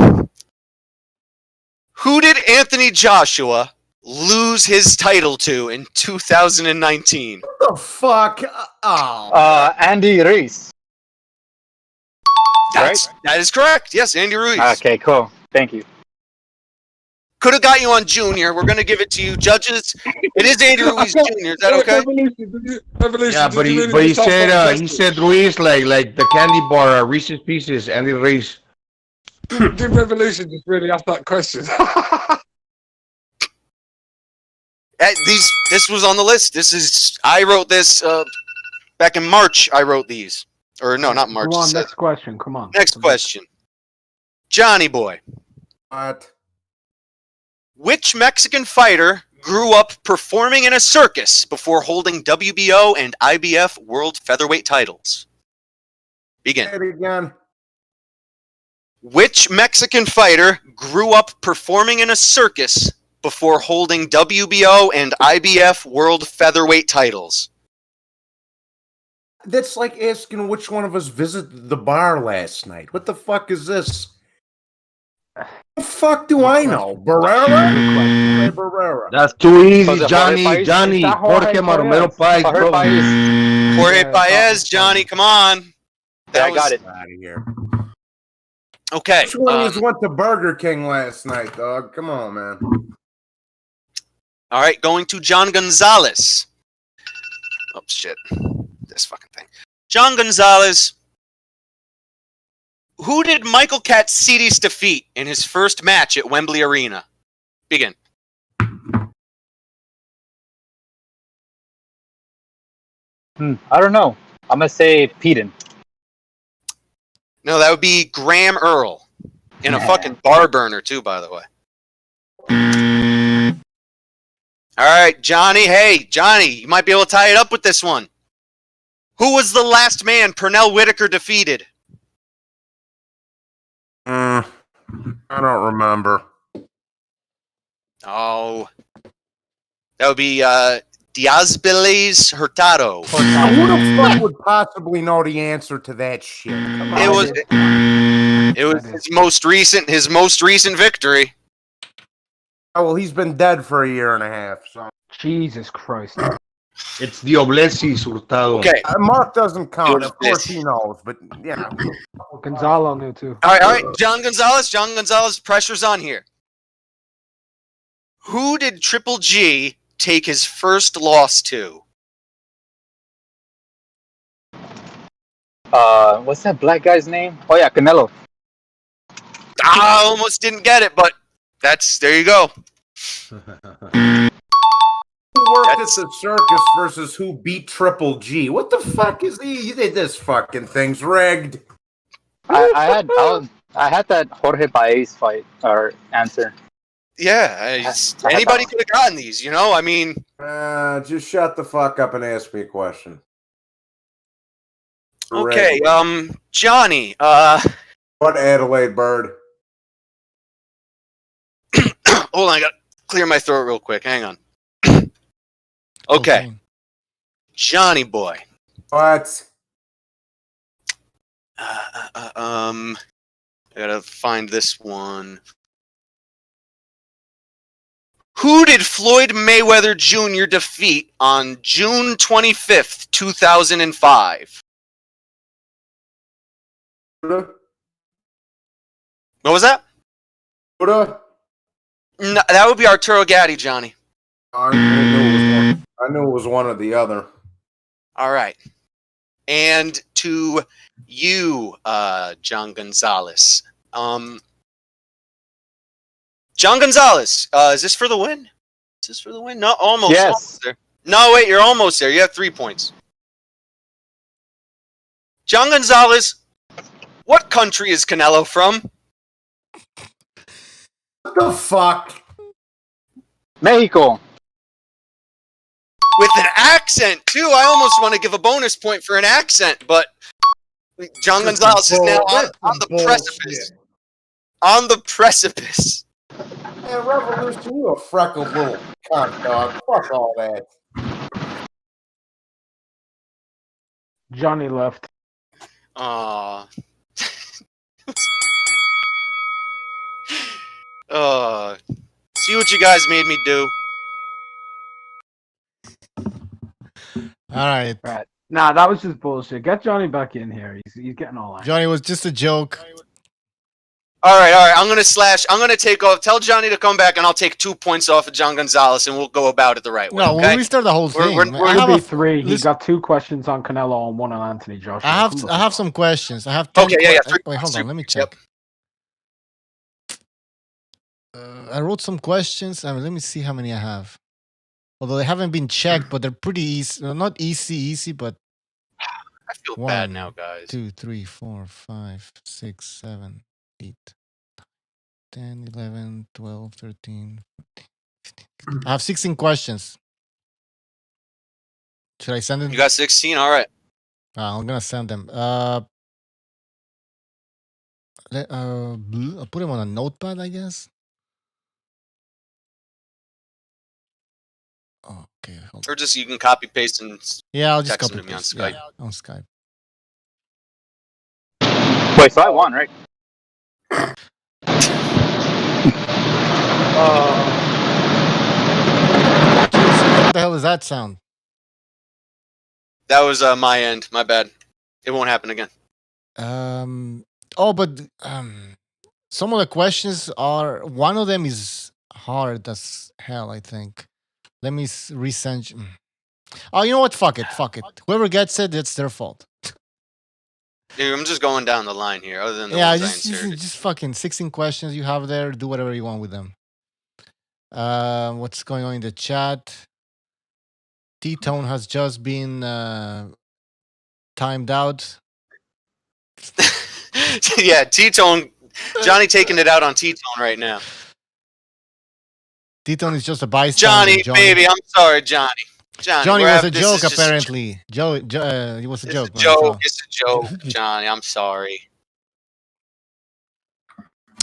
Who did Anthony Joshua lose his title to in 2019? What the fuck? Oh. Andy Ruiz. That is correct. Yes, Andy Ruiz. Okay, cool. Thank you. Could have got you on Junior. We're going to give it to you. Judges, it is Andy Ruiz Jr. Is that okay? Yeah, but he said Ruiz like the candy bar, Reese's Pieces, Andy Ruiz. Did Revolution just really ask that question? This was on the list. I wrote this back in March. I wrote these. Or no, not March. Come on, next question. Come on. Next question. Johnny Boy. What? Which Mexican fighter grew up performing in a circus before holding WBO and IBF World Featherweight titles? Begin. Say it again. Which Mexican fighter grew up performing in a circus before holding WBO and IBF World Featherweight titles? That's like asking which one of us visited the bar last night. What the fuck is this? The fuck do I know? Barrera? Barrera. That's too easy, Was it Johnny. Jorge Paez? Johnny, Is that Jorge Jorge Maromero Paez? Paez. Jorge bro. Paez. Jorge Yeah, Paez, Johnny, come on. Yeah, I got it. Out of here. Okay. Which one of us went to Burger King last night, dog? Come on, man. All right, going to John Gonzalez. Oh, shit. This fucking thing. John Gonzalez. Who did Michael Katsidis defeat in his first match at Wembley Arena? Begin. I don't know. I'm going to say Peden. No, that would be Graham Earl. In a fucking bar burner, too, by the way. All right, Johnny. Hey, Johnny, you might be able to tie it up with this one. Who was the last man Pernell Whitaker defeated? I don't remember. Oh. That would be Diaz-Biles Hurtado. Who the fuck would possibly know the answer to that shit? Come on. It was his most recent victory. Oh, well, he's been dead for a year and a half. So Jesus Christ. It's the Oblesis Hurtado. Okay. Mark doesn't count. Of course he knows, but yeah. Gonzalo knew too. All right. John Gonzalez, pressure's on here. Who did Triple G take his first loss to? What's that black guy's name? Oh yeah, Canelo. I almost didn't get it, but there you go. Who worked at the circus versus who beat Triple G? What the fuck is this fucking thing's rigged? I had that Jorge Paez fight or answer. Yeah, anybody could have gotten these, you know? I mean... Just shut the fuck up and ask me a question. Okay, Johnny, What Adelaide Bird? hold on, I gotta clear my throat real quick. Hang on. Okay. Johnny boy. What? I gotta find this one. Who did Floyd Mayweather Jr. defeat on June 25th, 2005? Buddha? What was that? Buddha? No, that would be Arturo Gatti, Johnny. I knew it was one or the other. All right. And to you, John Gonzalez. John Gonzalez, is this for the win? Is this for the win? No, almost. Yes. Almost there. No, wait, you're almost there. You have 3 points. John Gonzalez, what country is Canelo from? the fuck? Mexico. With an accent too. I almost want to give a bonus point for an accent, but John Gonzalez is now on the precipice. On the precipice. Man, Revolution, you a freckled little cunt, dog. Fuck all that. Johnny left. Aw. See what you guys made me do. All right. Right. Nah, that was just bullshit. Get Johnny back in here. He's getting all angry. Johnny was just a joke. All right. I'm gonna take off. Tell Johnny to come back, and I'll take 2 points off of John Gonzalez, and we'll go about it the right way. No, okay? we'll restart the whole thing. we're I have It'll be 3. He listen- got 2 questions on Canelo and 1 on Anthony Joshua. I have some questions. I have 10 Okay, yeah. Wait, hold on. Let me check. I wrote some questions. Let me see how many I have. Although they haven't been checked, but they're pretty easy. Not easy, but I feel 1, bad now, guys. 2, 3, 4, 5, 6, 7, 8, 10, 11, 12, 13, 14, 15. I have 16 questions. Should I send them? You got 16. All right. I'm gonna send them. I'll put them on a notepad, I guess. Okay. Or just you can copy paste and Yeah, I'll just text copy them to me on paste. Skype. Yeah, on Skype. Wait, so I won, right? What the hell is that sound? That was my end. My bad. It won't happen again. But some of the questions are. One of them is hard as hell, I think. Let me resend. Oh, you know what? Fuck it. Whoever gets it, it's their fault. Dude, I'm just going down the line here. Other than the Yeah, ones I inserted. just fucking 16 questions you have there. Do whatever you want with them. What's going on in the chat? T-Tone has just been timed out. Yeah, T-Tone. Johnny taking it out on T-Tone right now. T-Tone is just a bystander. Johnny, baby, I'm sorry, Johnny. Johnny was a joke, apparently. It was a joke. It's a joke, Johnny. I'm sorry.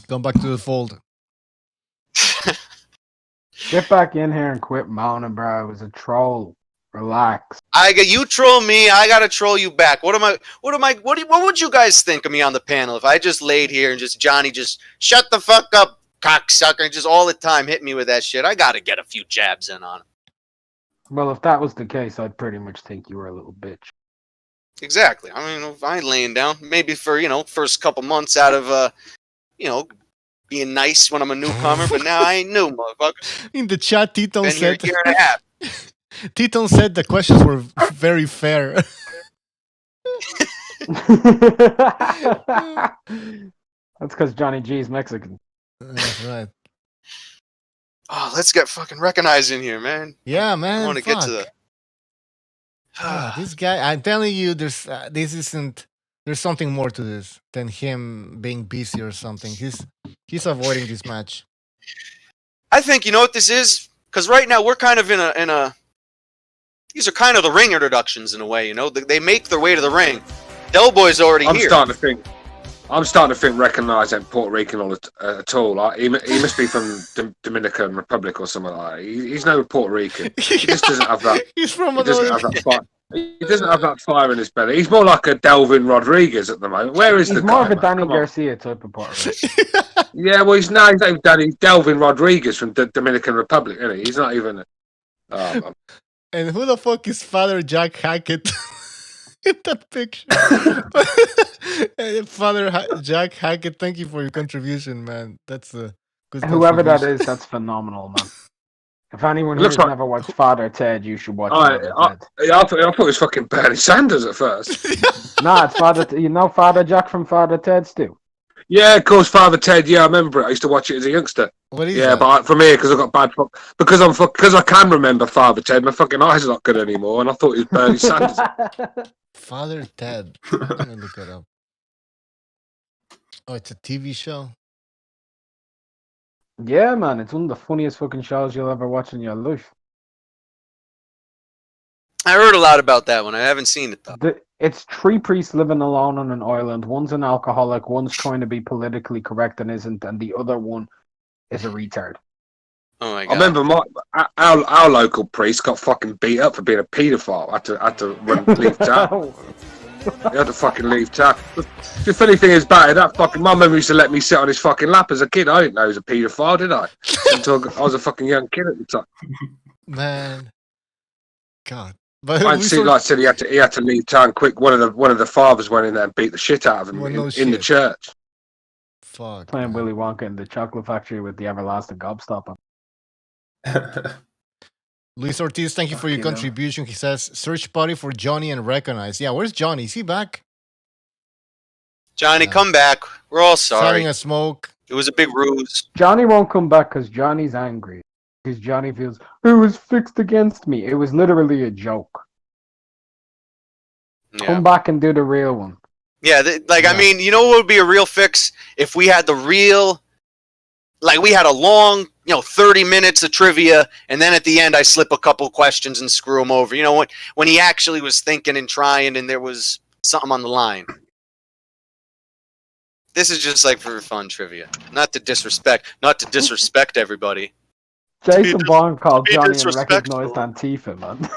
Come back to the fold. Get back in here and quit moaning, bro. It was a troll. Relax. You troll me, I gotta troll you back. What would you guys think of me on the panel if I just laid here and Johnny just shut the fuck up, cocksucker, and just all the time hit me with that shit? I gotta get a few jabs in on him. Well, if that was the case, I'd pretty much think you were a little bitch. Exactly. I mean, if I ain't laying down, maybe for, first couple months out of, being nice when I'm a newcomer, but now I ain't new, motherfucker. In the chat, T-Tone said... Been here a year and a half. T-Tone said the questions were very fair. That's because Johnny G is Mexican. That's right. Oh, let's get fucking recognized in here, man. Yeah, man. I want to get to the... This guy, I'm telling you, there's something more to this than him being busy or something. He's avoiding this match. I think, you know what this is? Because right now we're kind of in a... These are kind of the ring introductions in a way, They make their way to the ring. Del Boy's already here. I'm starting to think recognize that Puerto Rican at all. Like, he must be from Dominican Republic or something like that. He's no Puerto Rican. He just doesn't have that. He's from he doesn't have that fire. He doesn't have that fire in his belly. He's more like a Delvin Rodriguez at the moment. Where is he's the guy? He's more of a Danny Come Garcia type of Puerto Rican. Yeah, well, he's not Danny Delvin Rodriguez from the Dominican Republic, isn't he? He's not even. And who the fuck is Father Jack Hackett in that picture? Father Jack Hackett, thank you for your contribution, man. That's a good whoever that is, that's phenomenal, man. If anyone who's never watched Father Ted, you should watch Father Ted. I thought it was fucking Bernie Sanders at first. Nah, it's Father. Father Jack from Father Ted, Stu. Yeah, of course, Father Ted. Yeah, I remember it. I used to watch it as a youngster. What is that? Yeah, but from here, because I got bad, because I can remember Father Ted. My fucking eyes are not good anymore, and I thought it was Bernie Sanders. Father Ted. Let me look it up. Oh, it's a TV show. Yeah, man, it's one of the funniest fucking shows you'll ever watch in your life. I heard a lot about that one. I haven't seen it though. It's three priests living alone on an island. One's an alcoholic, one's trying to be politically correct and isn't, and the other one is a retard. Oh my I god! remember our local priest got fucking beat up for being a paedophile. Had to leave town. He had to fucking leave town. The funny thing is about it, that fucking my mum used to let me sit on his fucking lap as a kid. I didn't know he was a paedophile, did I? Until I was a fucking young kid at the time. Man, God. But I see, like I said, he had to leave town quick. One of the fathers went in there and beat the shit out of him in the church. Fuck. Playing Willy Wonka in the chocolate factory with the everlasting gobstopper. Luis Ortiz, thank you for your contribution. He says, search party for Johnny and recognize. Yeah, where's Johnny? Is he back? Johnny, come back. We're all sorry. Having a smoke. It was a big ruse. Johnny won't come back because Johnny's angry. Because Johnny feels, it was fixed against me. It was literally a joke. Yeah. Come back and do the real one. Yeah, I mean, you know what would be a real fix? If we had the real, like we had a long, 30 minutes of trivia, and then at the end I slip a couple questions and screw him over. You know what? When he actually was thinking and trying and there was something on the line. This is just like for fun trivia. Not to disrespect everybody. Jason Bourne called Johnny and recognized Antifa, man.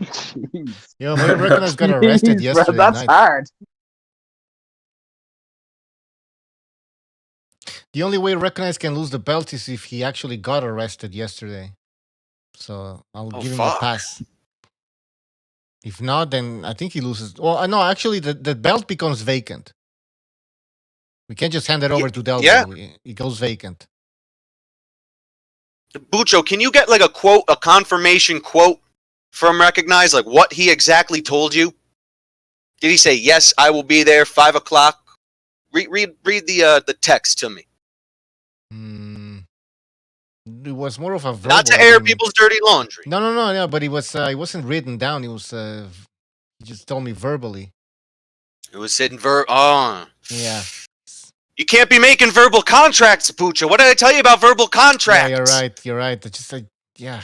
Jeez. Yo, my recognized got arrested yesterday. Bro, that's night. hard. The only way Recognize can lose the belt is if he actually got arrested yesterday. So I'll give him a pass. If not, then I think he loses. Well, no, actually, the belt becomes vacant. We can't just hand it over to Delco. Yeah. It goes vacant. Bucho, can you get like a confirmation quote from Recognize, like what he exactly told you? Did he say, yes, I will be there, 5 o'clock? Read the text to me. It was more of a verbal. Not to air people's dirty laundry. No, but it wasn't written down. It was, he just told me verbally. It was sitting Yeah. You can't be making verbal contracts, Bucho. What did I tell you about verbal contracts? Yeah, you're right. It's just like, yeah.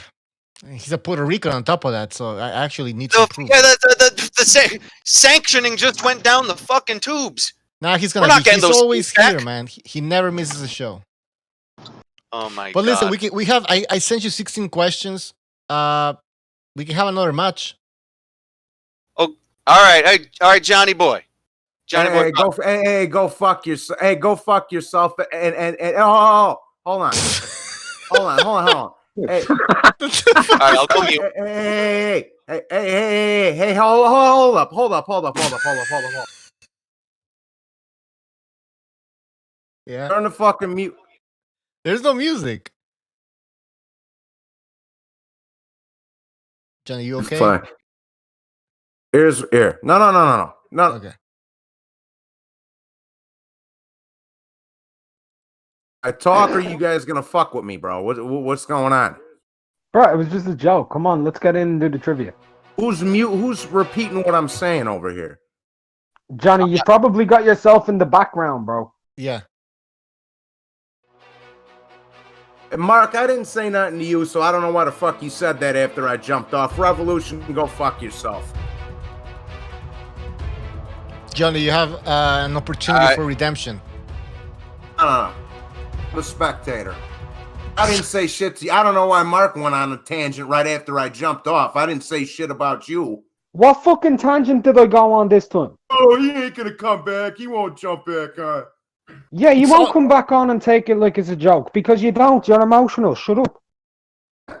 He's a Puerto Rican on top of that, so I actually need to prove. Yeah, the sanctioning just went down the fucking tubes. Nah, he's always here, man. He never misses a show. Oh my god. But listen, we have I sent you 16 questions. We can have another match. Oh, all right, Johnny boy. Johnny boy. Go fuck yourself. Hey, go fuck yourself. And hold on. hold on. Hey. All right, I'll come you. Hey, hold up. Yeah. Turn the fucking mute. There's no music. Johnny, you okay? Fine. Here. No. Okay. I talk, or you guys gonna fuck with me, bro? What's going on? Bro, it was just a joke. Come on, let's get in and do the trivia. Who's repeating what I'm saying over here? Johnny, you probably got yourself in the background, bro. Yeah. Mark, I didn't say nothing to you, so I don't know why the fuck you said that after I jumped off. Revolution, go fuck yourself. Johnny, you have an opportunity for redemption. I'm a spectator. I didn't say shit to you. I don't know why Mark went on a tangent right after I jumped off. I didn't say shit about you. What fucking tangent did I go on this time? Oh, he ain't gonna come back. He won't jump back on. Yeah, you won't come back on and take it like it's a joke because you don't. You're emotional. Shut up. I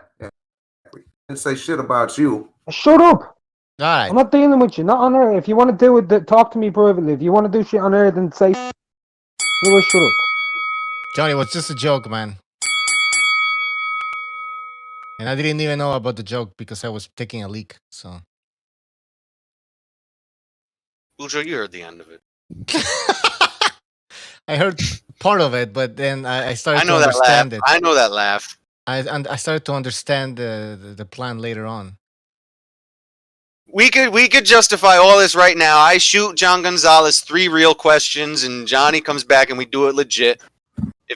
didn't say shit about you. Shut up. All right. I'm not dealing with you. Not on air. If you want to do it, talk to me privately. If you want to do shit on air, then say. Otherwise, shut up. Johnny, it was just a joke, man. And I didn't even know about the joke because I was taking a leak. So. Bujo, you heard the end of it. I heard part of it, but then I started to understand it. I know that laugh. I started to understand the plan later on. We could justify all this right now. I shoot John Gonzalez 3 real questions, and Johnny comes back, and we do it legit.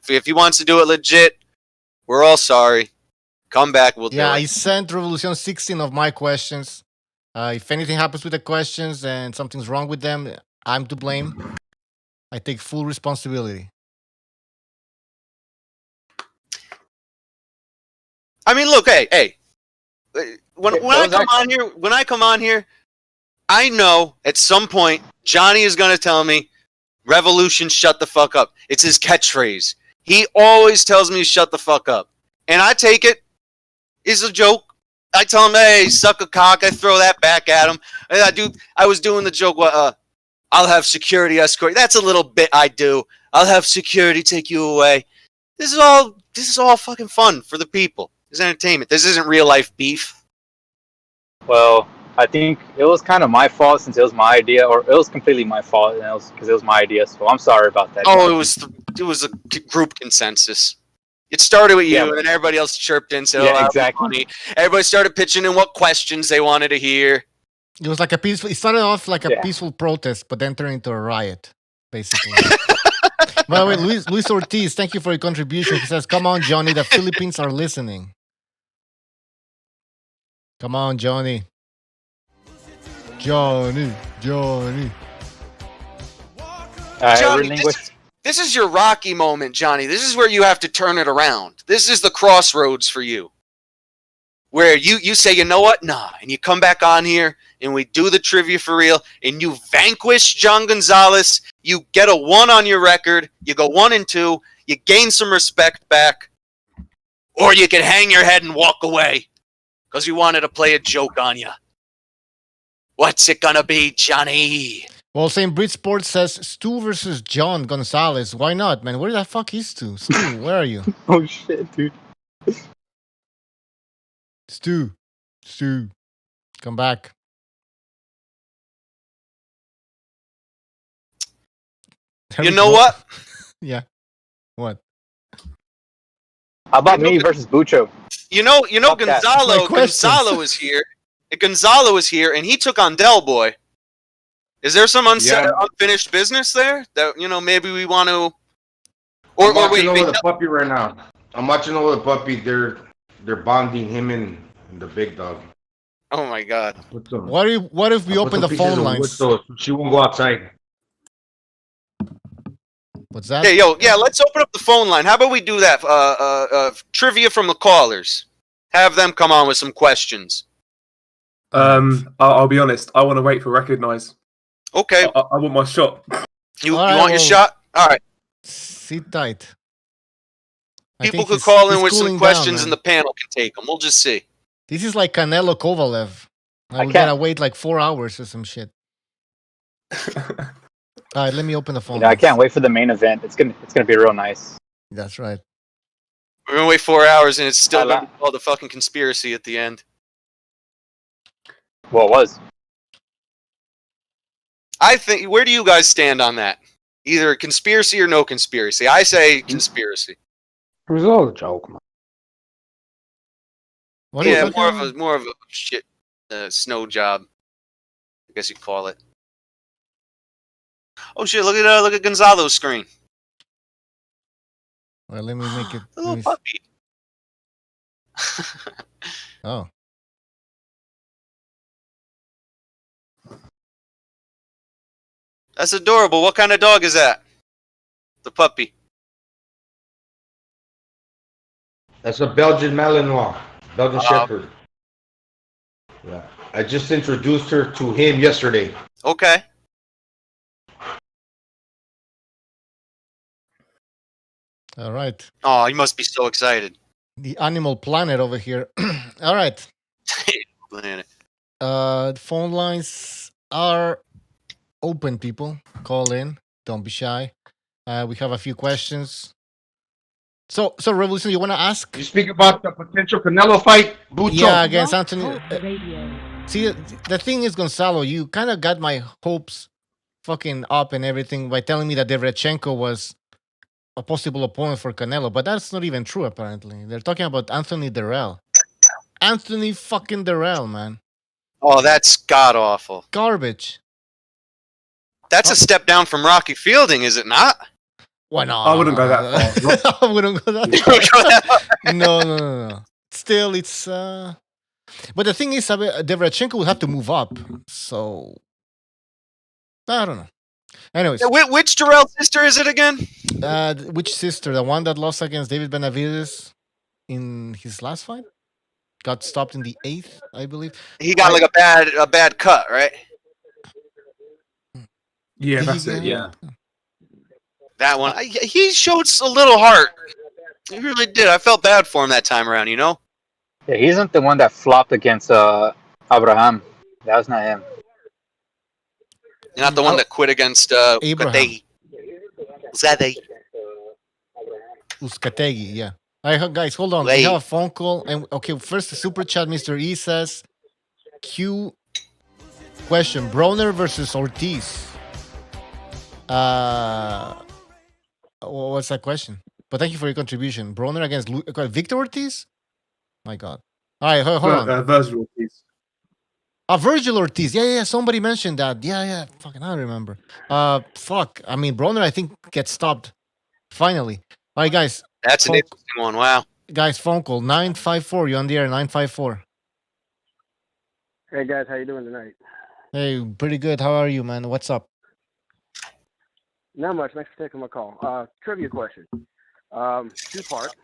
If he wants to do it legit, we're all sorry. Come back, we'll do it. I sent Revolution 16 of my questions. If anything happens with the questions and something's wrong with them, I'm to blame. I take full responsibility. I mean, look, hey. When I come on here, I know at some point Johnny is going to tell me, Revolution, shut the fuck up. It's his catchphrase. He always tells me to shut the fuck up. And I take it. It's a joke. I tell him, hey, suck a cock. I throw that back at him. I was doing the joke, I'll have security escort. That's a little bit I do. I'll have security take you away. This is all fucking fun for the people. It's entertainment. This isn't real life beef. Well, I think it was kind of my fault since it was my idea, or it was completely my fault because it was my idea. So I'm sorry about that. Oh, it was a group consensus. It started with you, and then everybody else chirped in. So exactly. Everybody started pitching in what questions they wanted to hear. It was like a peaceful. It started off like a peaceful protest, but then turned into a riot, basically. By the way, Luis Ortiz, thank you for your contribution. He says, "Come on, Johnny, the Philippines are listening. Come on, Johnny. Johnny. Johnny, this is your Rocky moment, Johnny. This is where you have to turn it around. This is the crossroads for you. Where you say, you know what? Nah. And you come back on here and we do the trivia for real and you vanquish John Gonzalez. You get a 1 on your record. You go 1-2. You gain some respect back. Or you can hang your head and walk away because you wanted to play a joke on you. What's it gonna be, Johnny? Well, St. Brit Sports says Stu versus John Gonzalez. Why not, man? Where the fuck is Stu? Stu, where are you? Oh shit, dude. Stu, come back. You know what? Yeah. What? How about me versus Bucho? You know, Gonzalo is here. Gonzalo is here, and he took on Del Boy. Is there some unfinished business there that maybe we want to? I'm watching over the puppy right now. I'm watching over the puppy. They're bonding him and the big dog. Oh my god! What if we open the phone lines? So she won't go outside. What's that? Hey, let's open up the phone line. How about we do that? Trivia from the callers. Have them come on with some questions. I'll be honest. I want to wait for Recognize. Okay. I want my shot. You want your shot? All right. Sit tight. People could call in with some questions and the panel can take them. We'll just see. This is like Canelo Kovalev. We gotta wait like 4 hours or some shit. All right, let me open the phone. I can't wait for the main event. It's gonna be real nice. That's right. We're gonna wait 4 hours and it's still gonna be called a fucking conspiracy at the end. Well, it was. I think. Where do you guys stand on that? Either conspiracy or no conspiracy. I say conspiracy. It was all a joke, man. More of a shit snow job. I guess you'd call it. Oh shit! Look at Gonzalo's screen. Well, let me make it. A little puppy. Oh. That's adorable. What kind of dog is that? The puppy. That's a Belgian Malinois, Belgian Shepherd. Yeah, I just introduced her to him yesterday. Okay. All right. Oh, you must be so excited. The Animal Planet over here. All right. Planet. Phone lines are open, people. Call in. Don't be shy. We have a few questions. So Revolution, you want to ask? You speak about the potential Canelo fight, Bucho? Yeah, against Anthony. See, the thing is, Gonzalo, you kind of got my hopes fucking up and everything by telling me that Derevchenko was a possible opponent for Canelo, but that's not even true, apparently. They're talking about Anthony Dirrell. Anthony fucking Dirrell, man. Oh, that's god-awful. Garbage. That's a step down from Rocky Fielding, is it not? Why not? I wouldn't go that far. I wouldn't go that far. No. Still, it's. But the thing is, Deverchenko will have to move up. So. I don't know. Anyways. Which Durrell sister is it again? Which sister? The one that lost against David Benavides in his last fight? Got stopped in the 8th, I believe. He got like a bad cut, right? Yeah, that's it. Yeah. That one. He showed a little heart. He really did. I felt bad for him that time around, you know? Yeah, he isn't the one that flopped against Abraham. That was not him. You're not the one that quit against Abraham. Uzcategui, yeah. All right, guys, hold on. We have a phone call. And okay, first the super chat. Mr. E says, Q question: Broner versus Ortiz. What's that question? But thank you for your contribution. Broner against Victor Ortiz. My God. All right, hold on. Virgil Ortiz. Virgil Ortiz. Yeah. Somebody mentioned that. Yeah. Fucking, I don't remember. Fuck. I mean, Broner, I think, gets stopped. Finally. All right, guys. That's an interesting one. Wow. Guys, phone call 954. You on the air? 954. Hey guys, how you doing tonight? Hey, pretty good. How are you, man? What's up? Not much. Thanks for taking my call. Trivia question. 2-part.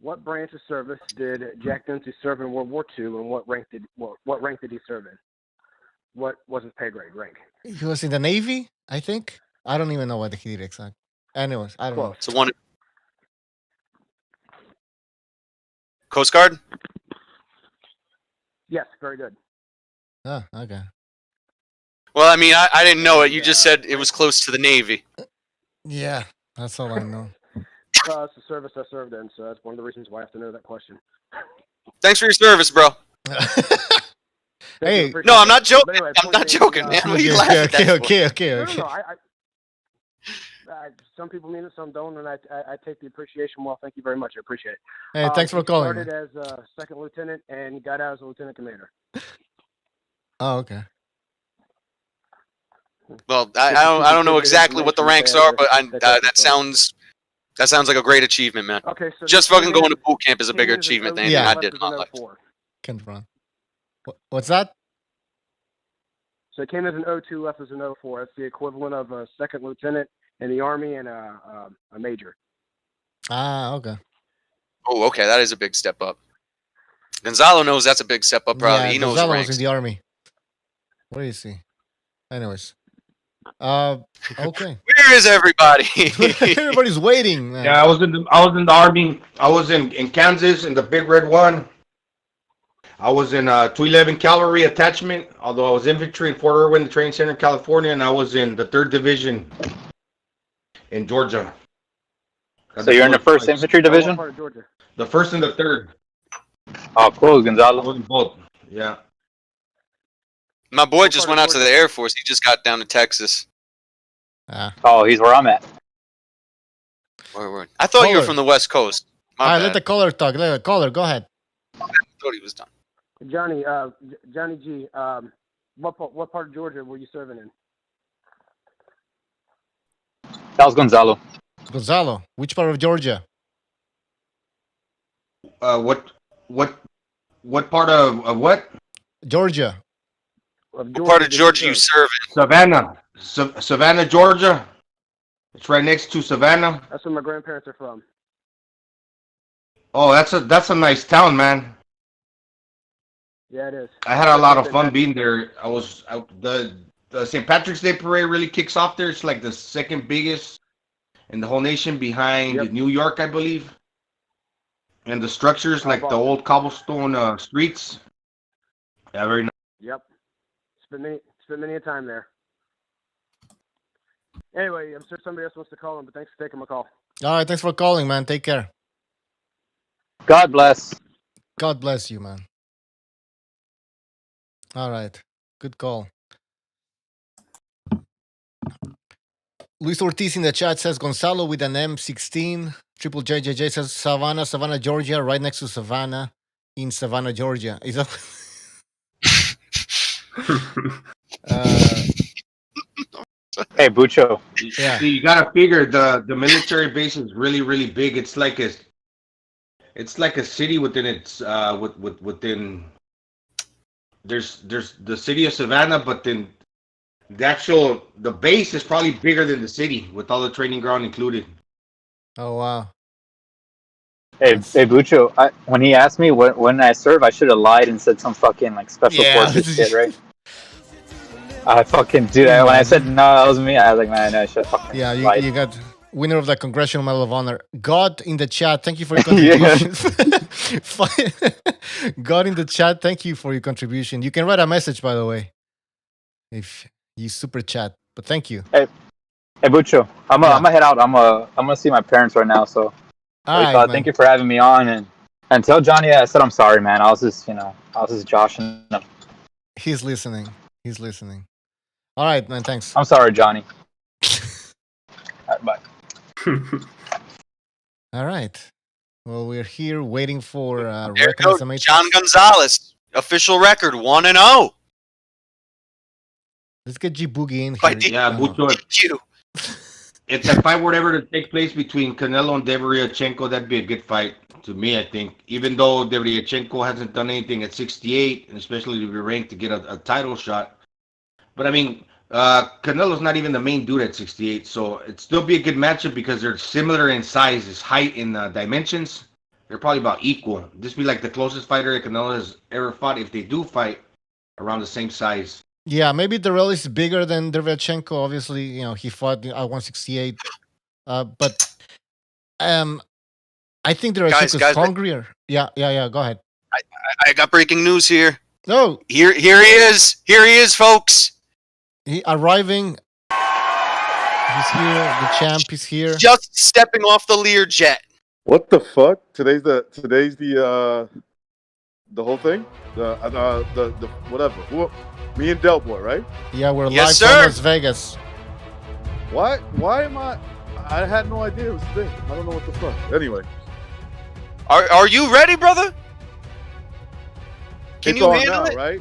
What branch of service did Jack Dempsey serve in World War II, and what rank did he serve in? What was his pay grade rank? He was in the Navy, I think. I don't even know what he did exactly. Anyways, I don't know. So one Coast Guard? Yes, very good. Oh, okay. Well, I mean, I didn't know it. You just said it was close to the Navy. Yeah, that's all I know. It's the service I served in, so that's one of the reasons why I have to know that question. Thanks for your service, bro. Hey, no, I'm not joking. Anyway, I'm not joking, man. What are you laughing at that okay. No, some people mean it, some don't, and I take the appreciation well. Thank you very much. I appreciate it. Hey, thanks for calling. Started as a second lieutenant and got out as a lieutenant commander. Oh, okay. Well, I don't know exactly what the ranks are, but that sounds like a great achievement, man. Okay, so just fucking going to boot camp is a bigger achievement than anything I did in my life. Can't run. What's that? So it came as an 02, left as an 04. That's the equivalent of a second lieutenant in the Army and a major. Ah, okay. Oh, okay. That is a big step up. Gonzalo knows that's a big step up, probably. Yeah, he knows Gonzalo ranks. was in the Army. What do you see? Anyways. Okay. Where is everybody? Everybody's waiting, man. Yeah, I was in the Army. I was in Kansas in the Big Red One. I was in 211 Cavalry Attachment, although I was infantry in Fort Irwin, the training center in California, and I was in the 3rd Division in Georgia. So you're in the 1st Infantry Division? Part of Georgia. The 1st and the 3rd. Oh, cool, Gonzalo. I was in both. Yeah. My boy just went out to the Air Force. He just got down to Texas. Oh, he's where I'm at. I thought you were from the West Coast. All right, let the caller talk. Let the caller go ahead. I thought he was done. Johnny G, what part of Georgia were you serving in? That was Gonzalo. Gonzalo, which part of Georgia? What part of what? Georgia. What part of Georgia you serve in? Savannah, Georgia. It's right next to Savannah. That's where my grandparents are from. Oh, that's a nice town, man. Yeah, it is. I had a lot of fun being there. The St. Patrick's Day parade really kicks off there. It's like the 2nd biggest in the whole nation behind New York, I believe. And the structures, like the old cobblestone streets. Yeah, very nice. Yep. Spent many a time there. Anyway, I'm sure somebody else wants to call him, but thanks for taking my call. All right, thanks for calling, man. Take care. God bless. God bless you, man. All right. Good call. Luis Ortiz in the chat says Gonzalo with an M16. Triple JJJ says Savannah, Georgia, right next to Savannah in Savannah, Georgia. Is that? Hey, Bucho. Yeah. See, you gotta figure the military base is really really big. It's like a city within its within. There's the city of Savannah, but then the base is probably bigger than the city with all the training ground included. Oh wow. Hey, That's- hey, Bucho. When he asked me when I serve, I should have lied and said some fucking like special Yeah. forces shit, right? I fucking do that. When I said no, that was me. I was like, man, I should fucking Yeah, lied. you got winner of the Congressional Medal of Honor. God in the chat, thank you for your Yeah. contribution. God in the chat, thank you for your contribution. You can write a message, by the way, if you super chat. But thank you. Hey, Bucho. I'm gonna head out. I'm gonna see my parents right now. So, All right, man. thank you for having me on, and tell Johnny I said I'm sorry, man. I was just joshing him. He's listening. He's listening. All right, man. Thanks. I'm sorry, Johnny. All right, bye. All right. Well, we're here waiting for There you Recognize go. the Matrix. John Gonzalez, official record 1-0. Let's get G Boogie in By here. Yeah, Bucho. You. If that fight were ever to take place between Canelo and Deveryachenko, that'd be a good fight to me, I think. Even though Deveryachenko hasn't done anything at 68, and especially to be ranked to get a title shot. But I mean, Canelo's not even the main dude at 68, so it'd still be a good matchup because they're similar in size, his height and dimensions. They're probably about equal. This would be like the closest fighter that Canelo has ever fought if they do fight around the same size. Yeah, maybe Darrell is bigger than Derevchenko. Obviously, you know, he fought at 168. But I think Derevchenko is Guys, hungrier. Yeah. Go ahead. I got breaking news here. No, Here he is. Here he is, folks. he arriving. He's here. The champ is here. Just stepping off the Learjet. What the fuck? Today's the whole thing? The whatever. Me and Del Boy, right? Yeah, we're Yes, live from sir. Las Vegas. Why am I had no idea it was today. I don't know what the fuck. Anyway. Are you ready, brother? Can It's you on handle now, it? right?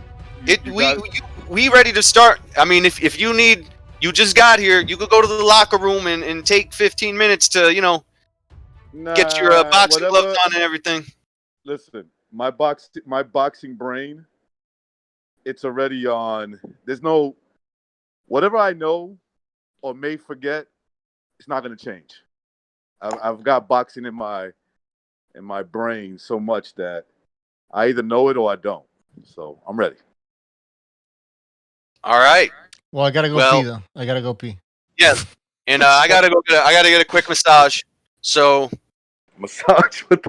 We ready to start. I mean, if you need, you just got here, you could go to the locker room and take 15 minutes to, get your boxing whatever. gloves on and everything. Listen, my boxing brain, it's already on. There's no whatever I know or may forget, it's not going to change. I've got boxing in my brain so much that I either know it or I don't. So I'm ready. All right. Well, I gotta go pee though. I gotta go pee. Yeah. And I gotta get a quick massage. So Massage with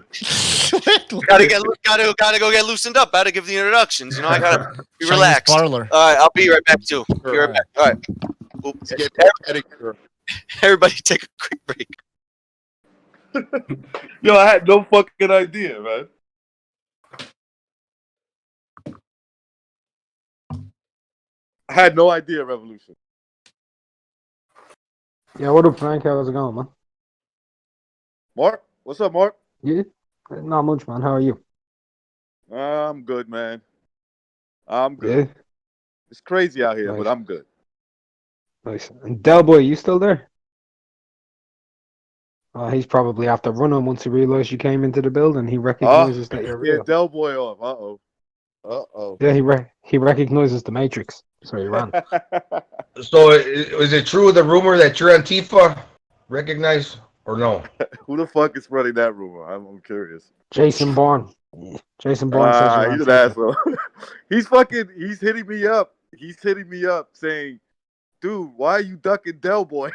gotta go get loosened up. Gotta give the introductions. I gotta be Chinese relaxed. parlor. All right, I'll be right back too. Be right back. All right. Oops. Everybody take a quick break. Yo, I had no fucking idea, man. I had no idea, Revolution. Yeah, what up, Frank? How's it going, man? Mark, what's up, Mark? Yeah, not much, man. How are you? I'm good, man. I'm good. Yeah, It's crazy out here, Nice. but I'm good. nice. And Del Boy, you still there? He's probably after running once he realized you came into the building. He recognizes that you're Yeah, real. Del Boy off. Uh-oh. Yeah, he recognizes the Matrix, so he ran. So is it true the rumor that you're Antifa? Recognize or no? Who the fuck is running that rumor? I'm curious. Jason Bourne. Jason Bourne says you're He's an Antifa. asshole. He's hitting me up. He's hitting me up saying, dude, why are you ducking Del Boy?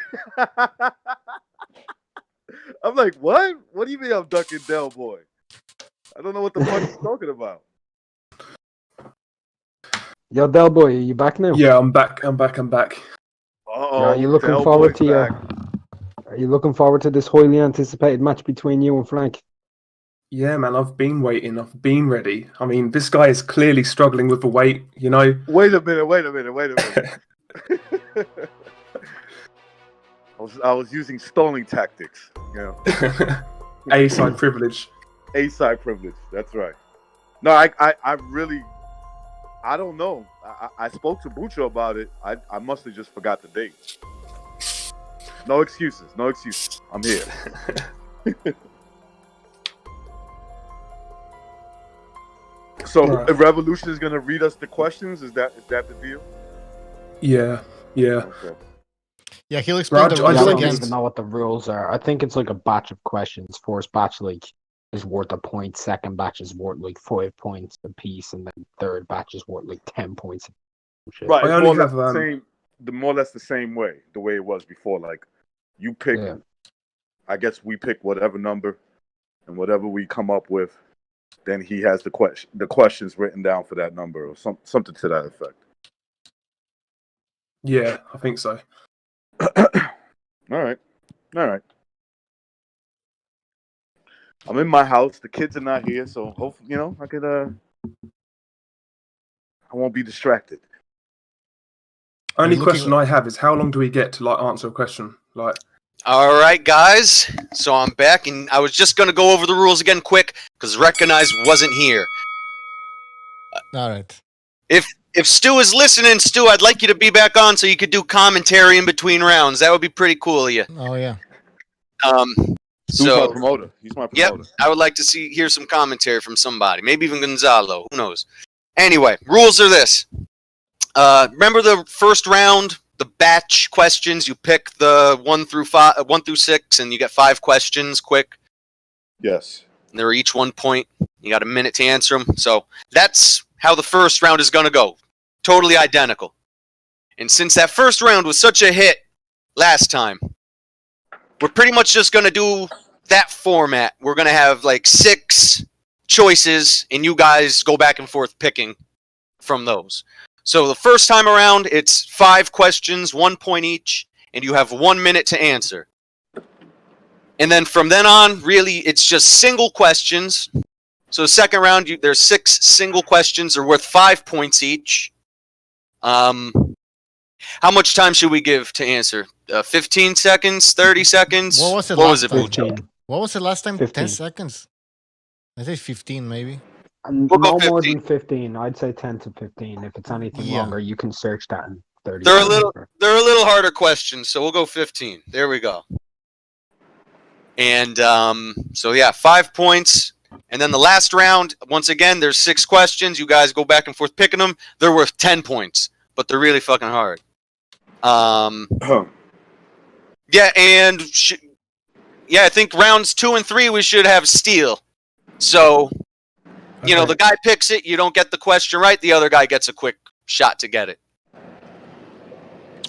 I'm like, what? What do you mean I'm ducking Del Boy? I don't know what the fuck he's talking about. Yo, Del Boy, are you back now? Yeah, I'm back. Uh-oh. Yeah, are you looking Del forward Boy's to back. Are you looking forward to this highly anticipated match between you and Frank? Yeah, man, I've been waiting. I've been ready. I mean, this guy is clearly struggling with the weight, Wait a minute. I was using stalling tactics, A-side privilege. A-side privilege. That's right. No, I really, I don't know. I spoke to Bucho about it. I must have just forgot the date. No excuses. No excuses. I'm here. So, Right. if Revolution is gonna read us the questions, is that the deal? Yeah. Okay. Yeah, he'll explain the I I rules do don't again. even know what the rules are. I think it's like a batch of questions. First batch is worth a point. Second batch is worth like 5 points a piece, and then third batch is worth like 10 points. Shit. Right. I It's only more or less have, the same. More or less the same way, the way it was before. Like, you pick. Yeah. I guess we pick whatever number, and whatever we come up with, then he has the questions written down for that number, or something to that effect. Yeah, I think so. All right. I'm in my house. The kids are not here, so hopefully, I could. I won't be distracted. Only You're question looking- I have is how long do we get to answer a question? All right, guys. So I'm back, and I was just gonna go over the rules again quick because Recognize wasn't here. All right. If Stu is listening, Stu, I'd like you to be back on so you could do commentary in between rounds. That would be pretty cool of you. Oh yeah. Stu's my promoter. He's my Yep, promoter. I would like to hear some commentary from somebody. Maybe even Gonzalo. Who knows? Anyway, rules are this. Remember the first round, the batch questions? You pick the 1 through 6, and you get 5 questions quick. Yes. They're each 1 point. You got a minute to answer them. So that's how the first round is going to go. Totally identical. And since that first round was such a hit last time, we're pretty much just going to do that format. We're going to have like 6 choices, and you guys go back and forth picking from those. So the first time around, it's 5 questions, 1 point each, and you have 1 minute to answer. And then from then on, really, it's just single questions. So second round, there's 6 single questions. They're worth 5 points each. How much time should we give to answer? 15 seconds, 30 seconds? What was it What last was it, time? Buccio? 15. What was it last time? 15. 10 seconds. I say 15 maybe. And We'll go no more 15. than 15. I'd say 10 to 15. If it's anything Yeah. longer, you can search that in 30 They're a seconds. little harder questions, so we'll go 15. There we go. And so yeah, 5 points. And then the last round, once again, there's 6 questions. You guys go back and forth picking them. They're worth 10 points, but they're really fucking hard. Yeah, and I think rounds 2 and 3 we should have steal. So, the guy picks it, you don't get the question right, the other guy gets a quick shot to get it.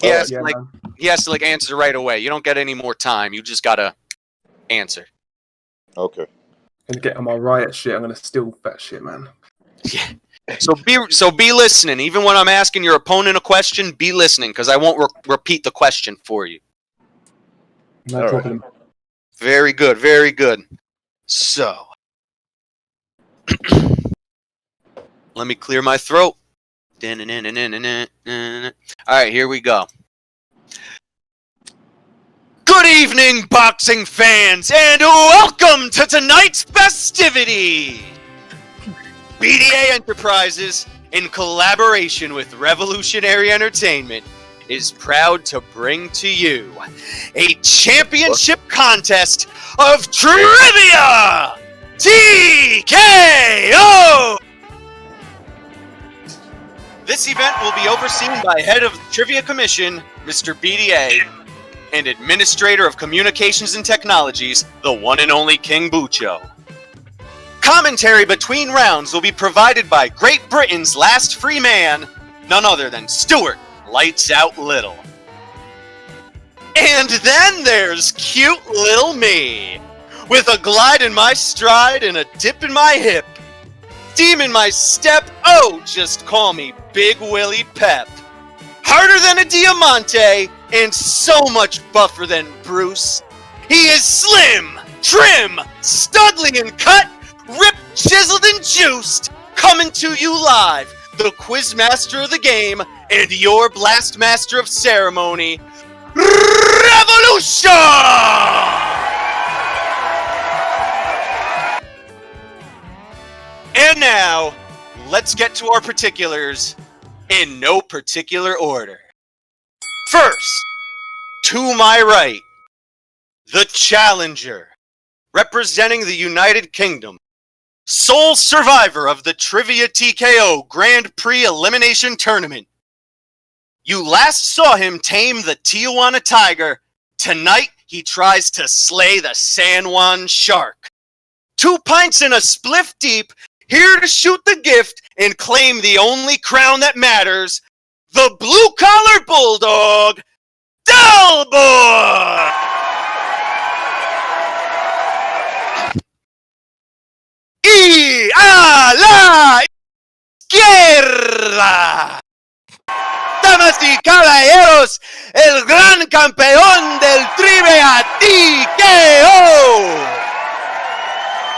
He has to answer right away. You don't get any more time. You just gotta answer. Okay. And get on my riot shit. I'm gonna steal that shit, man. Yeah. So be listening. Even when I'm asking your opponent a question, be listening because I won't repeat the question for you. No problem. Very good, very good. So, let me clear my throat. All right, here we go. Good evening, boxing fans, and welcome to tonight's festivity! BDA Enterprises, in collaboration with Revolutionary Entertainment, is proud to bring to you a championship contest of trivia! TKO! This event will be overseen by Head of Trivia Commission, Mr. BDA, and Administrator of Communications and Technologies, the one and only King Buccio. Commentary between rounds will be provided by Great Britain's last free man, none other than Stuart Lights Out Little. And then there's cute little me, with a glide in my stride and a dip in my hip. Steam in my step, oh, just call me Big Willie Pep. Harder than a Diamante, and so much buffer than Bruce. He is slim, trim, studly and cut, ripped, chiseled and juiced, coming to you live, the Quizmaster of the game, and your Blast Master of Ceremony, Revolution! And now, let's get to our particulars in no particular order. First, to my right, the challenger, representing the United Kingdom, sole survivor of the Trivia TKO Grand Prix Elimination Tournament. You last saw him tame the Tijuana Tiger. Tonight, he tries to slay the San Juan Shark. 2 pints and a spliff deep, here to shoot the gift and claim the only crown that matters, the blue-collar bulldog, Del Boy! Y a la izquierda. Damas y caballeros, el gran campeón del Trivia TKO,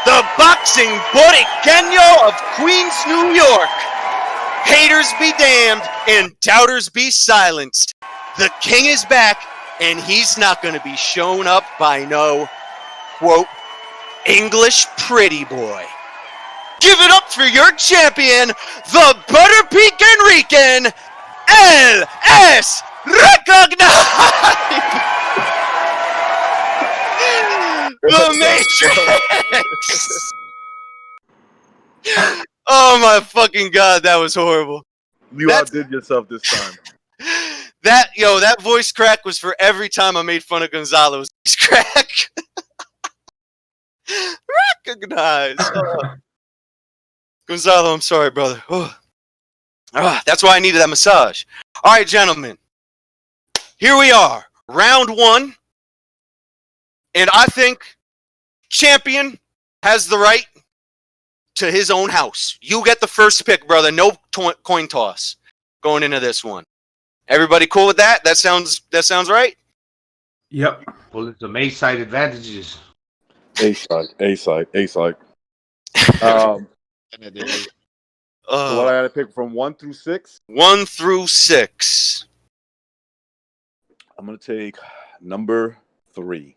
the boxing Boriqueño of Queens, New York. Haters be damned and doubters be silenced. The king is back, and he's not going to be shown up by no, quote, English pretty boy. Give it up for your champion, the Butter Pecan Rican, L.S. Recognized! The Matrix! Oh my fucking god, that was horrible. You outdid yourself this time. That voice crack was for every time I made fun of Gonzalo's voice crack. Recognized. Gonzalo, I'm sorry, brother. That's why I needed that massage. All right, gentlemen. Here we are. Round 1. And I think champion has the right to his own house. You get the first pick, brother. No coin toss going into this one. Everybody cool with that? That sounds right? Yep. Well, it's some A-side advantages. A-side. So what I got to pick from 1 through 6? 1 through 6. I'm going to take number 3.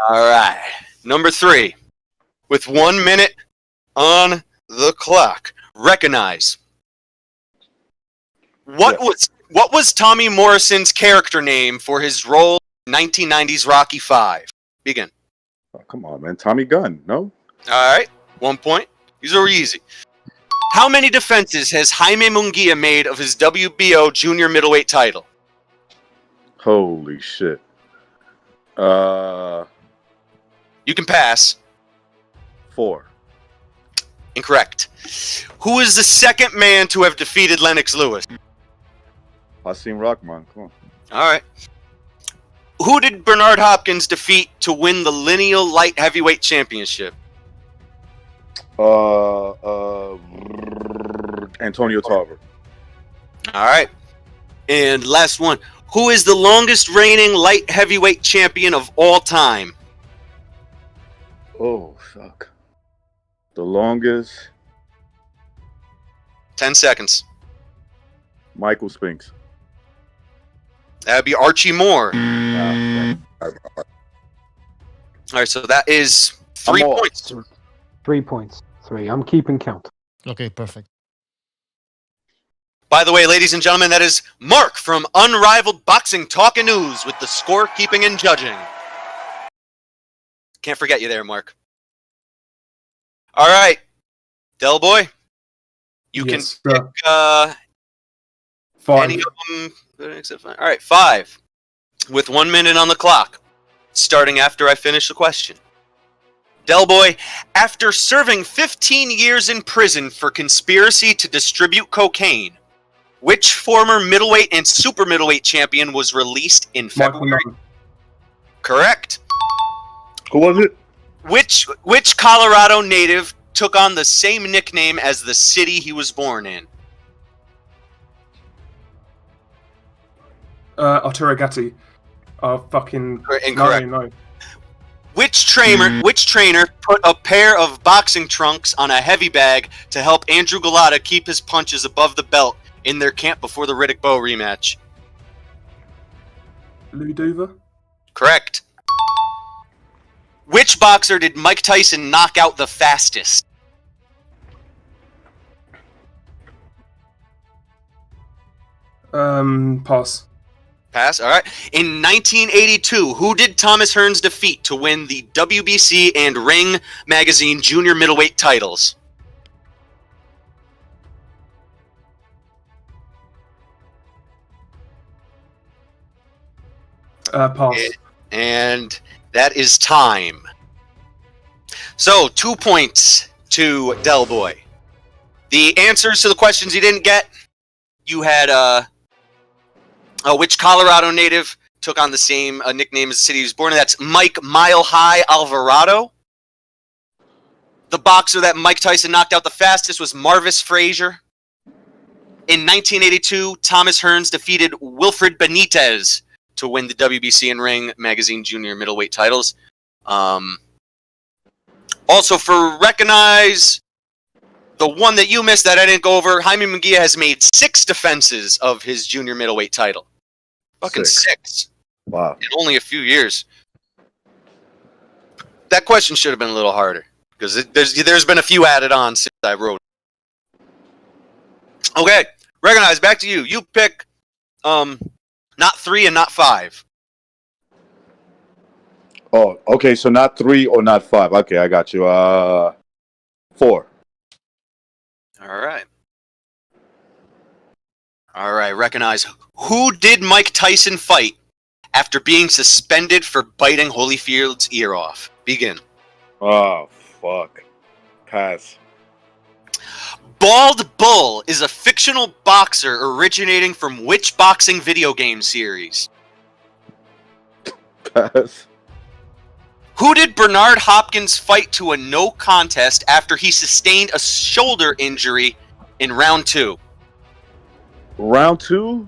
All right. Number 3. With 1 minute on the clock. Recognize. What was Tommy Morrison's character name for his role in 1990's Rocky V? Begin. Oh, come on, man. Tommy Gunn, no? All right. 1 point. These are easy. How many defenses has Jaime Munguia made of his WBO junior middleweight title? Holy shit. You can pass. 4. Incorrect. Who is the second man to have defeated Lennox Lewis? Hasim Rahman, come on. All right. Who did Bernard Hopkins defeat to win the lineal light heavyweight championship? Antonio Tarver. All right. And last one. Who is the longest reigning light heavyweight champion of all time? Oh, fuck. The longest. 10 seconds. Michael Spinks. That'd be Archie Moore. Ah, All right, so that is 3 points. 3 points. 3. I'm keeping count. Okay, perfect. By the way, ladies and gentlemen, that is Mark from Unrivaled Boxing Talk and News with the scorekeeping and judging. Can't forget you there, Mark. All right, Del Boy, you can pick 5. any of them except 5. All right, 5 with 1 minute on the clock, starting after I finish the question. Del Boy, after serving 15 years in prison for conspiracy to distribute cocaine, which former middleweight and super middleweight champion was released in February? Correct. Who was it? Which Colorado native took on the same nickname as the city he was born in? Arturo Gatti. Fucking Incorrect. No. Which trainer put a pair of boxing trunks on a heavy bag to help Andrew Galata keep his punches above the belt in their camp before the Riddick Bowe rematch? Lou Duva? Correct. Which boxer did Mike Tyson knock out the fastest? Pass. Pass. All right. In 1982, who did Thomas Hearns defeat to win the WBC and Ring Magazine junior middleweight titles? Pass. And that is time. So 2 points to Del Boy. The answers to the questions you didn't get, you had which Colorado native took on the same nickname as the city he was born in? That's Mike Mile High Alvarado. The boxer that Mike Tyson knocked out the fastest was Marvis Frazier. In 1982, Thomas Hearns defeated Wilfred Benitez to win the WBC and Ring Magazine junior middleweight titles. Also, for recognize the one that you missed that I didn't go over, Jaime Munguia has made 6 defenses of his junior middleweight title. Fucking 6. Wow. In only a few years. That question should have been a little harder because there's been a few added on since I wrote it. Okay, recognize, back to you. You pick not 3 and not 5. Oh, okay. So not 3 or not 5. Okay, I got you. 4. All right. All right, recognize. Who did Mike Tyson fight after being suspended for biting Holyfield's ear off? Begin. Oh, fuck. Pass. Bald Bull is a fictional boxer originating from which boxing video game series? Pass. Who did Bernard Hopkins fight to a no contest after he sustained a shoulder injury in round 2? Round 2?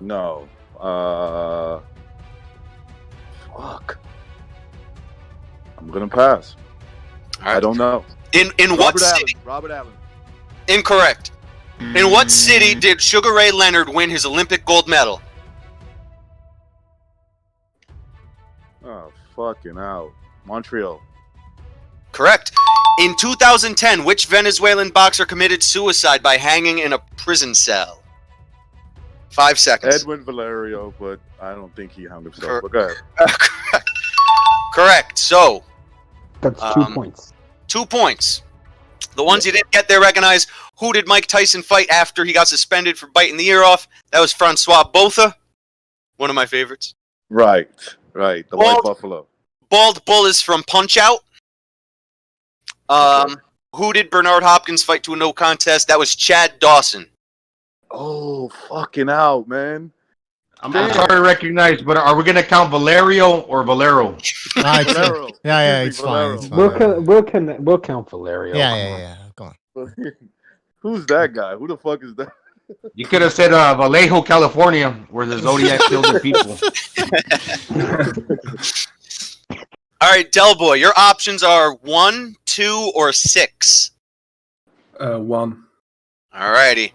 No. Fuck. I'm gonna pass. All right. I don't know. In what city? Robert Allen. Incorrect. In what city did Sugar Ray Leonard win his Olympic gold medal? Oh, fucking out. Montreal. Correct. In 2010, which Venezuelan boxer committed suicide by hanging in a prison cell? 5 seconds. Edwin Valerio, but I don't think he hung himself. But go ahead. Correct. So, That's 2 points. 2 points. The ones you didn't get there, recognize. Who did Mike Tyson fight after he got suspended for biting the ear off? That was Francois Botha, one of my favorites. Right. The White Buffalo. Bald Bull is from Punch Out. Who did Bernard Hopkins fight to a no contest? That was Chad Dawson. Oh, fucking out, man. I'm sorry to recognize, but are we going to count Valerio or Valero? Valero. Yeah, it's fine. It's fine. We'll count Valerio. Yeah. Go on. Who's that guy? Who the fuck is that? You could have said Vallejo, California, where the Zodiac killed the people. All right, Del Boy, your options are 1, 2, or 6. 1. All righty.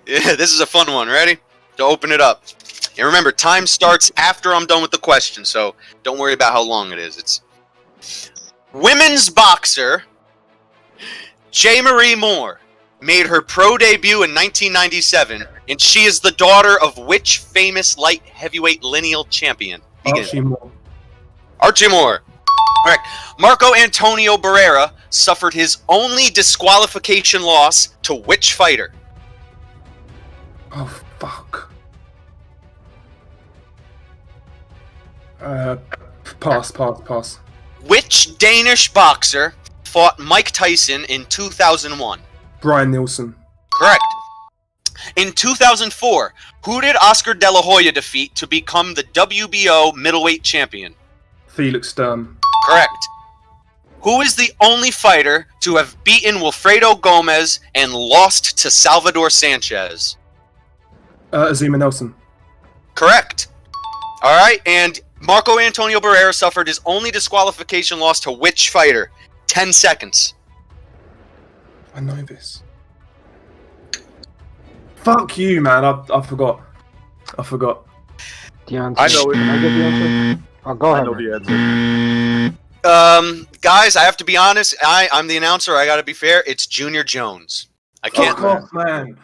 Yeah, this is a fun one. Ready? To open it up. And remember, time starts after I'm done with the question, so don't worry about how long it is. It's women's boxer J. Marie Moore made her pro debut in 1997, and she is the daughter of which famous light heavyweight lineal champion? Archie Moore. Archie Moore. Correct. Marco Antonio Barrera suffered his only disqualification loss to which fighter? Oh, fuck. Pass. Which Danish boxer fought Mike Tyson in 2001? Brian Nielsen. Correct. In 2004, who did Oscar De La Hoya defeat to become the WBO middleweight champion? Felix Sturm. Correct. Who is the only fighter to have beaten Wilfredo Gomez and lost to Salvador Sanchez? Azima Nelson. Correct. All right, and Marco Antonio Barrera suffered his only disqualification loss to which fighter? 10 seconds. I know this. Fuck you, man. I forgot. The answer. I know it. Can I get the answer? Oh, go I ahead. know man. the answer. Guys, I have to be honest. I'm the announcer. I got to be fair. It's Junior Jones. I can't. Fuck off, man.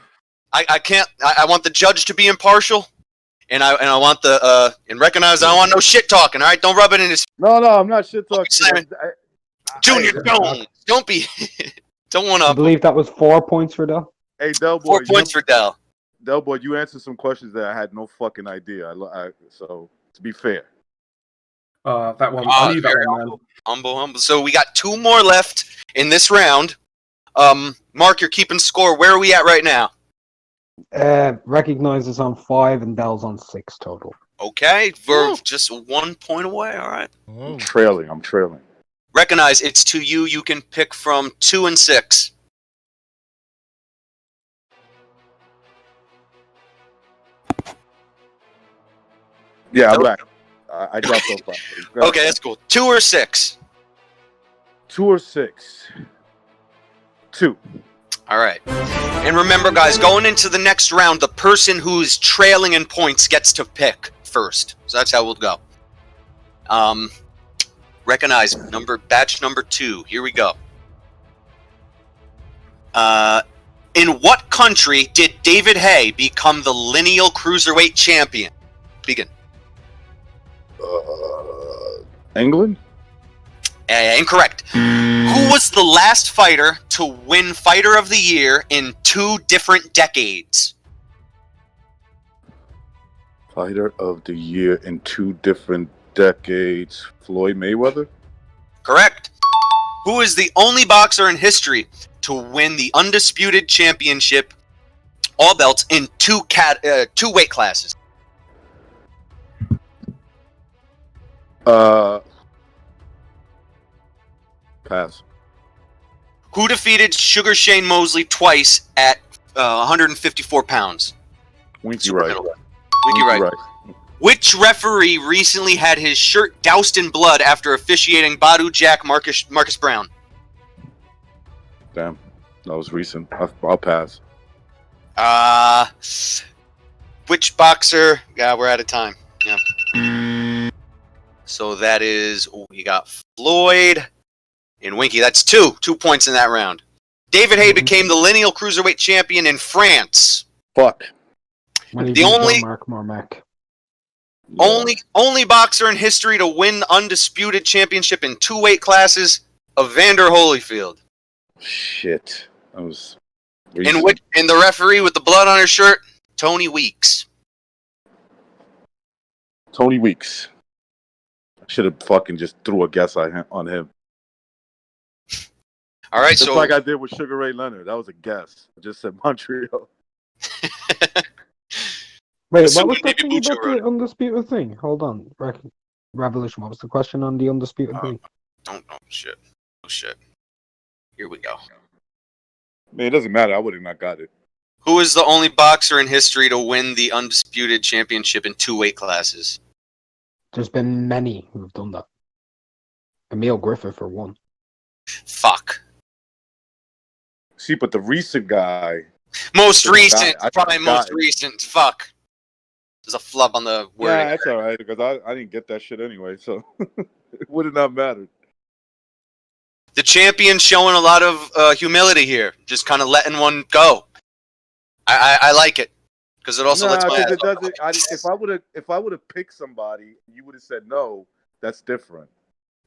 I can't. I want the judge to be impartial, and I want the and recognize I don't want no shit talking. All right, don't rub it in his. No, I'm not shit talking. Junior Jones, don't be. Don't want to. I believe that was 4 points for Del. Hey, Del boy, 4 points for Del. Del boy, you answered some questions that I had no fucking idea. So to be fair, that one. I knew that one, man. Humble. So we got 2 more left in this round. Mark, you're keeping score. Where are we at right now? Recognizes on 5 and Del's on 6 total. Okay, we're just 1 point away. All right. I'm trailing. Recognize it's to you. You can pick from 2 and 6. Yeah, I'm back. I dropped off. Okay, that's cool. 2 or 6. 2 or 6. 2. All right. And remember, guys, going into the next round, the person who's trailing in points gets to pick first. So that's how we'll go. Recognize batch number 2. Here we go. In what country did David Haye become the lineal cruiserweight champion? Begin. England? Incorrect. Who was the last fighter to win Fighter of the Year in 2 different decades? Fighter of the Year in 2 different decades. Floyd Mayweather? Correct. Who is the only boxer in history to win the undisputed championship, all belts, in 2 weight classes? Pass. Who defeated Sugar Shane Mosley twice at 154 pounds? Winky Wright. Winky Wright. Which referee recently had his shirt doused in blood after officiating Badu Jack Marcus Brown? Damn, that was recent. I'll pass. Which boxer? Yeah, we're out of time. Yeah. So that is, you got Floyd and Winky. That's 2 points in that round. David Haye became the lineal cruiserweight champion in France. Fuck. The only Mark Mormack. Only boxer in history to win undisputed championship in 2 weight classes, Evander Holyfield. Shit. That was recent. And the referee with the blood on his shirt, Tony Weeks. Tony Weeks. I should have fucking just threw a guess on him. All right, just like I did with Sugar Ray Leonard. That was a guess. I just said Montreal. Wait, what was the thing about the undisputed thing? Hold on. Revolution, what was the question on the undisputed thing? Don't know. Shit. Oh, shit. Here we go. Man, it doesn't matter. I would have not got it. Who is the only boxer in history to win the undisputed championship in 2 weight classes? There's been many who've done that. Emil Griffith for one. Fuck. See, but the recent guy... Most recent. Probably most recent. Fuck. There's a flub on the wording. Yeah, that's all right, because I didn't get that shit anyway, so it would have not mattered. The champion showing a lot of humility here. Just kind of letting one go. I like it. Because it also lets my it doesn't. If I would have picked somebody, you would have said no. That's different.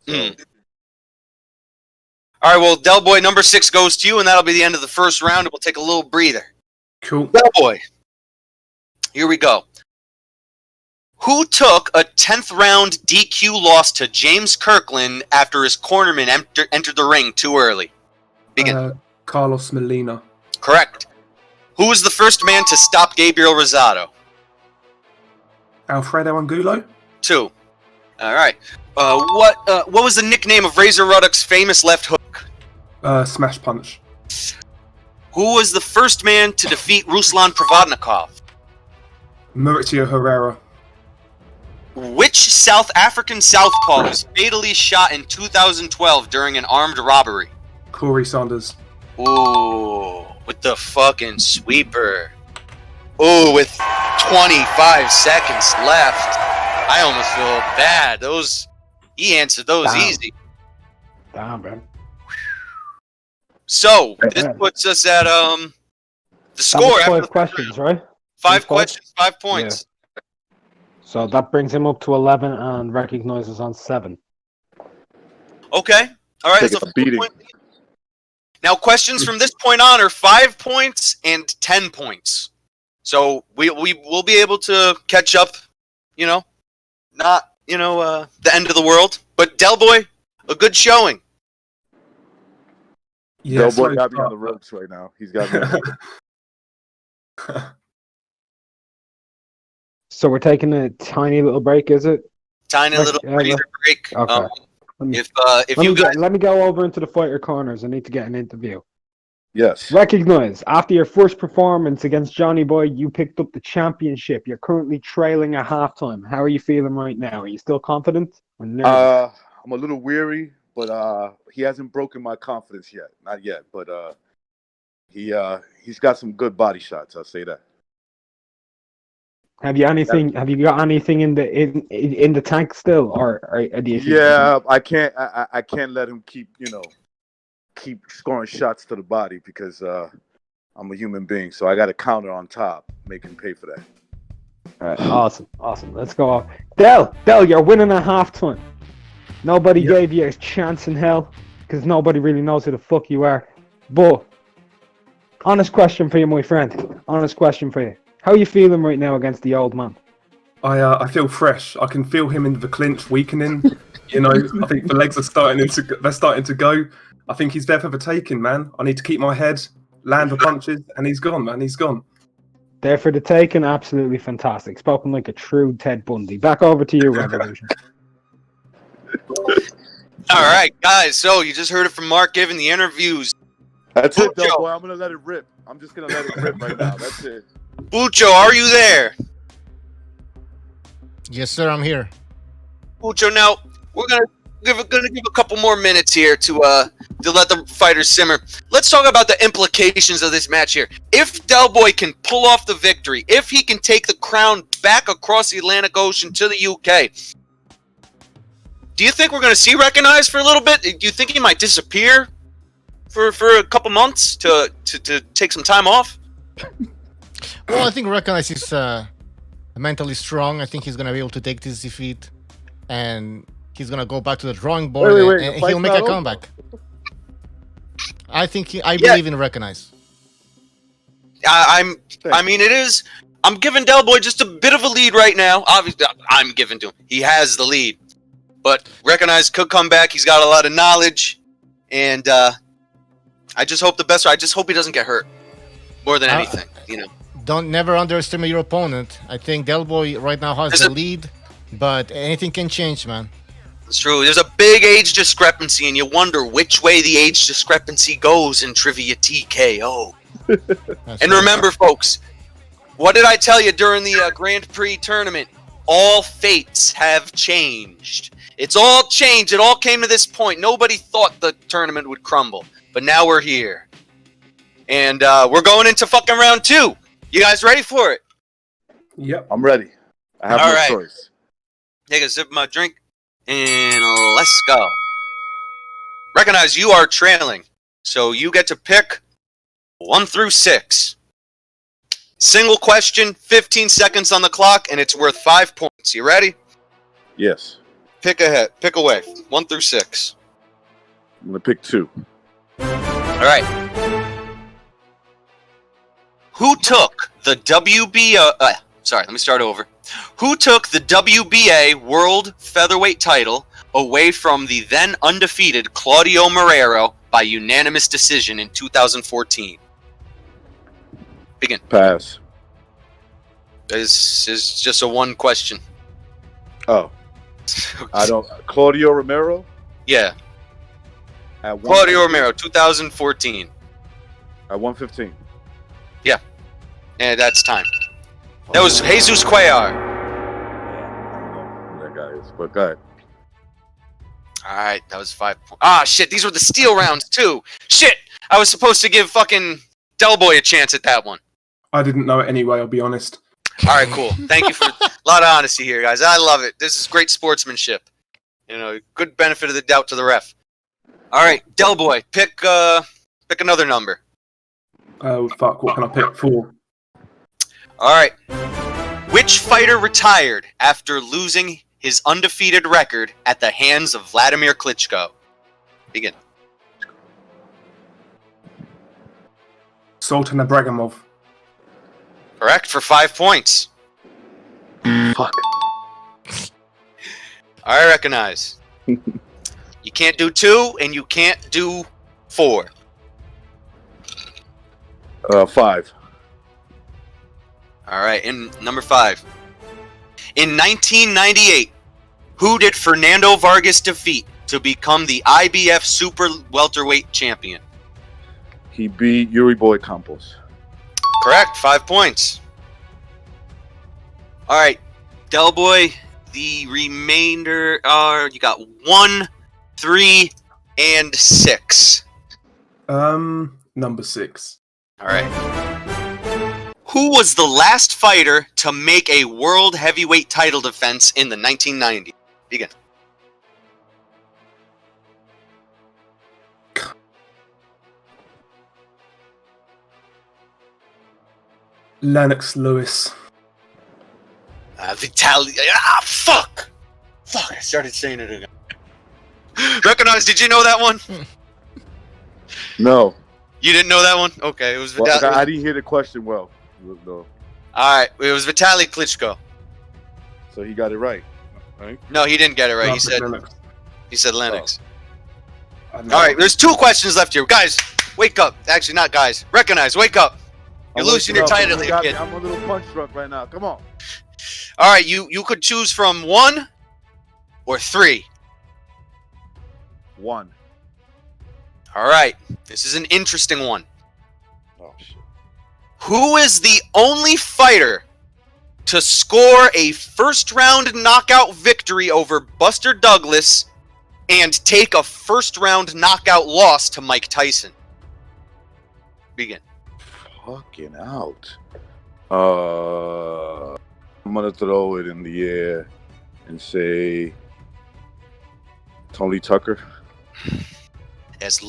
So. All right. Well, Del Boy, number 6 goes to you, and that'll be the end of the first round. And we'll take a little breather. Cool. Del Boy. Here we go. Who took a 10th round DQ loss to James Kirkland after his cornerman entered the ring too early? Begin. Carlos Molina. Correct. Who was the first man to stop Gabriel Rosado? Alfredo Angulo. 2. All right. What was the nickname of Razor Ruddock's famous left hook? Smash Punch. Who was the first man to defeat Ruslan Provodnikov? Mauricio Herrera. Which South African southpaw was fatally shot in 2012 during an armed robbery? Corey Saunders. Ooh, with the fucking sweeper. Ooh, with 25 seconds left. I almost feel bad. He answered those easy. Damn, man. So, this puts us at The score. That was 5 questions, right? 5 questions, 5 points. Yeah. So that brings him up to 11 and recognizes on 7. Okay. All right. Take So it a beating. now, questions from this point on are 5 points and 10 points. So we will be able to catch up. Not the end of the world, but Del Boy, a good showing. Yeah, Del Boy got me on the ropes right now. He's got me. So we're taking a tiny little break, is it? Tiny little breather break. Okay. Let me go over into the fighter corners. I need to get an interview. Yes. Recognize, after your first performance against Johnny Boy, you picked up the championship. You're currently trailing at halftime. How are you feeling right now? Are you still confident or nervous? I'm a little weary, but he hasn't broken my confidence yet. Not yet, but he's got some good body shots. I'll say that. Have you got anything in the tank still, or do you think? Yeah, I can't let him keep scoring shots to the body because I'm a human being. So I got a counter on top, make him pay for that. All right, awesome. Let's go off. Del, you're winning at halftime. Nobody gave you a chance in hell because nobody really knows who the fuck you are. But honest question for you, my friend. Honest question for you. How are you feeling right now against the old man? I feel fresh. I can feel him in the clinch weakening. I think the legs are starting to go. I think he's there for the taking, man. I need to keep my head, land the punches, and he's gone, man. He's gone. There for the taking, absolutely fantastic. Spoken like a true Ted Bundy. Back over to you, Revolution. All right, guys. So you just heard it from Mark giving the interviews. That's it, Del Boy. I'm gonna let it rip. I'm just gonna let it rip right now. That's it. Bucho, are you there? Yes, sir. I'm here. Bucho, now we're gonna give a couple more minutes here to let the fighters simmer. Let's talk about the implications of this match here. If Del Boy can pull off the victory, if he can take the crown back across the Atlantic Ocean to the UK, do you think we're going to see Recognize for a little bit? Do you think he might disappear for a couple months to take some time off? Well, I think Recognize is mentally strong. I think he's going to be able to take this defeat, and he's going to go back to the drawing board, and he'll make a comeback. I believe in Recognize. I'm giving Del Boy just a bit of a lead right now. Obviously, I'm giving to him. He has the lead. But Recognize could come back. He's got a lot of knowledge. And I just hope the best. I just hope he doesn't get hurt more than anything. Don't never underestimate your opponent. I think Del Boy right now has the lead, but anything can change, man. It's true. There's a big age discrepancy, and you wonder which way the age discrepancy goes in Trivia TKO. And remember, folks, what did I tell you during the Grand Prix tournament? All fates have changed. It's all changed. It all came to this point. Nobody thought the tournament would crumble, but now we're here. And we're going into fucking round 2. You guys ready for it? Yep. I'm ready. I have no choice. Take a sip of my drink, and let's go. Recognize you are trailing, so you get to pick 1 through 6. Single question, 15 seconds on the clock, and it's worth 5 points. You ready? Yes. Pick away. 1 through 6. I'm gonna pick 2. All right. Who took the WBA? Let me start over. Who took the WBA World Featherweight title away from the then undefeated Claudio Marrero by unanimous decision in 2014? Begin. Pass. This is just a one question. Oh. I don't. Claudio Romero? Yeah. At Claudio Romero, 2014. At 115. Yeah. And that's time. That was Jesus Cuellar. Yeah, I don't know who that guy is, but go ahead. All right, that was 5 points. Ah, shit, these were the steel rounds, too. Shit, I was supposed to give fucking Del Boy a chance at that one. I didn't know it anyway, I'll be honest. All right, cool. Thank you for a lot of honesty here, guys. I love it. This is great sportsmanship. Good benefit of the doubt to the ref. All right, Del Boy, pick another number. Oh fuck! What can I pick? 4. All right. Which fighter retired after losing his undefeated record at the hands of Vladimir Klitschko? Begin. Sultan Ibragimov. Correct for 5 points. Fuck. I recognize. You can't do 2 and you can't do 4. 5. All right, in number 5. In 1998, who did Fernando Vargas defeat to become the IBF Super Welterweight Champion? He beat Yuri Boy Campos. Correct, 5 points. All right, Del Boy, the remainder are, you got 1, 3, and 6. Number 6. All right. Who was the last fighter to make a world heavyweight title defense in the 1990s? Begin. Lennox Lewis. Vitaly. Fuck! Fuck, I started saying it again. Recognize, did you know that one? No. You didn't know that one? Okay, it was Vitaly. Well, I didn't hear the question well. No. Alright, it was Vitaly Klitschko. So he got it right. Right? No, he didn't get it right. Lennox. He said Lennox. I know. Alright, there's 2 questions left here. Guys, wake up. Actually, not guys. Recognize, wake up. You're I'm losing waking your up. title here, kid. I'm a little punch drunk right now. Come on. Alright, you could choose from 1 or 3. 1. Alright, this is an interesting one. Oh shit. Who is the only fighter to score a first-round knockout victory over Buster Douglas and take a first-round knockout loss to Mike Tyson? Begin. Fucking out. I'm gonna throw it in the air and say Tony Tucker. As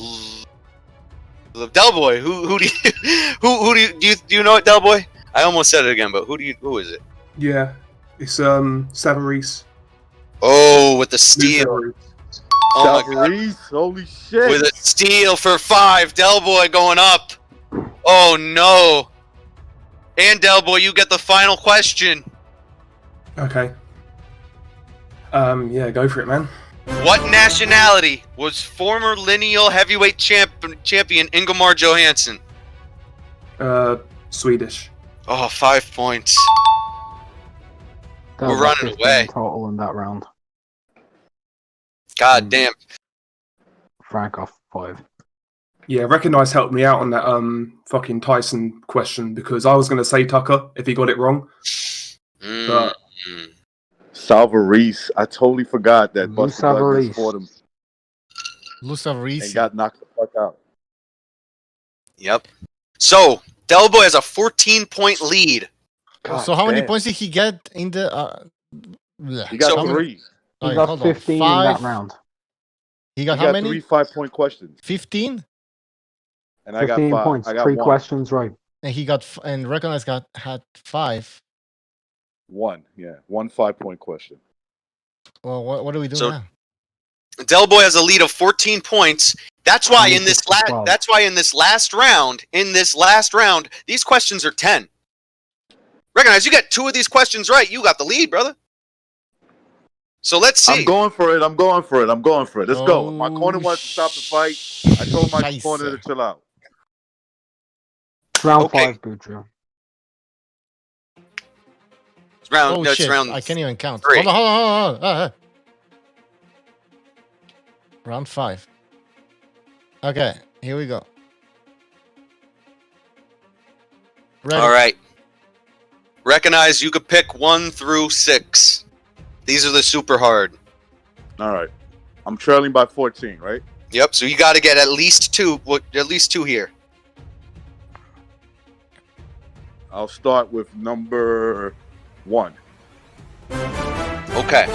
Del Boy, who do you do you know it, Del Boy? I almost said it again, but who is it? Yeah, it's Savarese. Oh, with the steal. Oh my God. Savarese, holy shit. With a steal for 5. Del Boy going up. Oh no. And Del Boy, you get the final question. Okay. Yeah, go for it, man. What nationality was former lineal heavyweight champion Ingemar Johansson? Swedish. Oh, 5 points. That We're was running 15 away. total in that round. God damn. Frank off 5. Yeah, Recognize helped me out on that fucking Tyson question because I was going to say Tucker if he got it wrong. But Savarese, I totally forgot that Lou Buster Douglas Savarese. fought him Lou and Savarese. got knocked the fuck out. Yep. So, Del Boy has a 14-point lead. God So how many damn. points did he get in the? He got So- 3. He Alright, got hold on. 15 in 5. that round. He He got how got many? 3 5-point questions, 15. and I got 15 5. points, I got 3 1. questions right. And he got and Recognize had 5. 1, yeah, 1 5-point question. Well, what do we do So- now? Del Boy has a lead of 14 points. That's why in this 12. last round, these questions are 10. Recognize you got 2 of these questions right. You got the lead, brother. So let's see. I'm going for it. Let's go. My corner Oh, wants to stop the fight. I told my Scheisse. corner to chill out. It's round Okay. 5, Boudreaux. It's round. Oh no, it's shit! round. I can't even count. 3. Hold on. Round 5. Okay, here we go. Ready? All right. Recognize you could pick 1 through 6. These are the super hard. All right. I'm trailing by 14, right? Yep. So you got to get at least 2. At least 2 here. I'll start with number 1. Okay.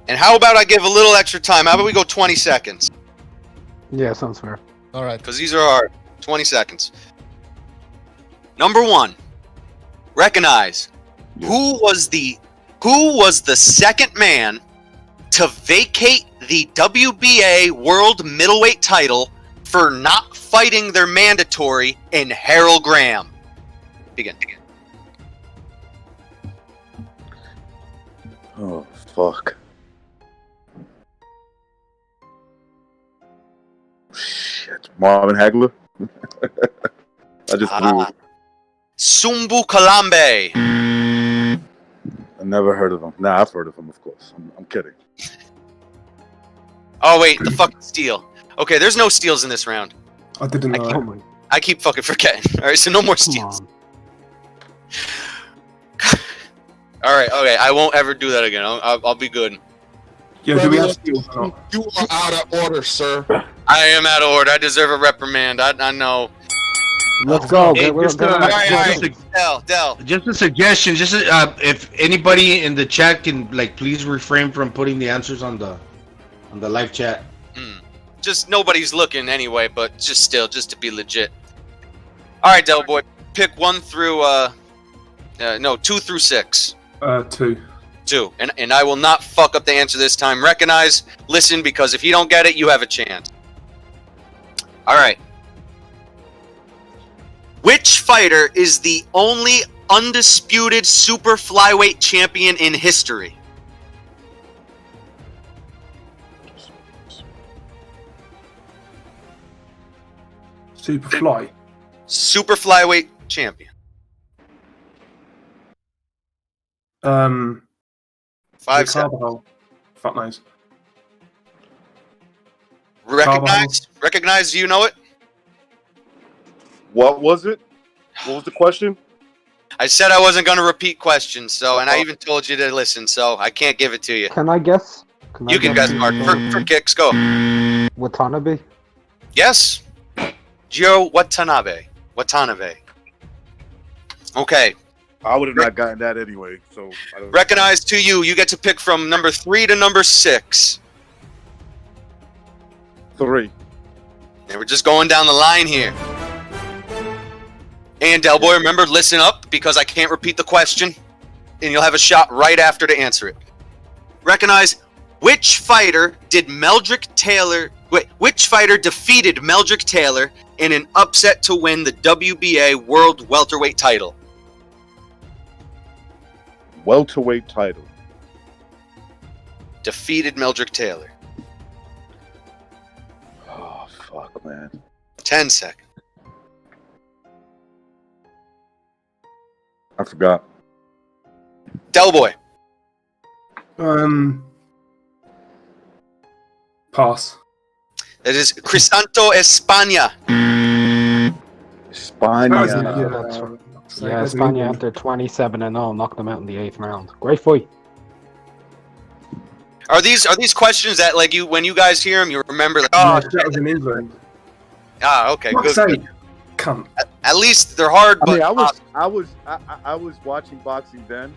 And how about I give a little extra time? How about we go 20 seconds? Yeah, sounds fair. All right. Because these are hard. 20 seconds. Number 1. Recognize who was the second man to vacate the WBA World Middleweight title for not fighting their mandatory in Harold Graham. Begin. Oh, fuck. Shit. Marvin Hagler? I just threw it. Sumbu Kalambe. I never heard of him. Nah, I've heard of him, of course. I'm kidding. Oh, wait, the fucking steal. Okay, there's no steals in this round. I didn't know. I keep fucking forgetting. All right, so no more steals. All right, okay, I won't ever do that again. I'll be good. Yeah, do we have steals or not? You are out of order, sir. I am out of order. I deserve a reprimand. I know. Let's go. Hey, We're just, gonna- All right. Del. Just a suggestion. Just if anybody in the chat can please refrain from putting the answers on the live chat. Just nobody's looking anyway, but just to be legit. All right, Del Boy, pick 1 through 2 through 6. 2. 2, and I will not fuck up the answer this time. Recognize, listen, because if you don't get it, you have a chance. All right. Which fighter is the only undisputed super flyweight champion in history? Superfly. Super flyweight champion. 5 seconds. Carbajal. Fuck knows. Recognize, do you know it? What was it? What was the question? I said I wasn't going to repeat questions, and I even told you to listen, so I can't give it to you. Can I guess? You can guess, Mark. For kicks, go. Watanabe? Yes. Gio Watanabe. Okay. I would have not gotten that anyway. So I don't Recognize to you. You get to pick from number 3 to number 6. 3. And we're just going down the line here. And Del Boy, remember, listen up because I can't repeat the question, and you'll have a shot right after to answer it. Recognize which fighter defeated Meldrick Taylor in an upset to win the WBA World Welterweight title? Welterweight title. Defeated Meldrick Taylor. Oh fuck, man. 10 seconds. I forgot. Del Boy. Pass. That is Crisanto España. España. Yeah, España after 27-0 knocked them out in the 8th round. Great fight. Are these questions that when you guys hear them, you remember that was in England. Okay, good. Come. At least they're hard. I mean, but I was watching boxing then,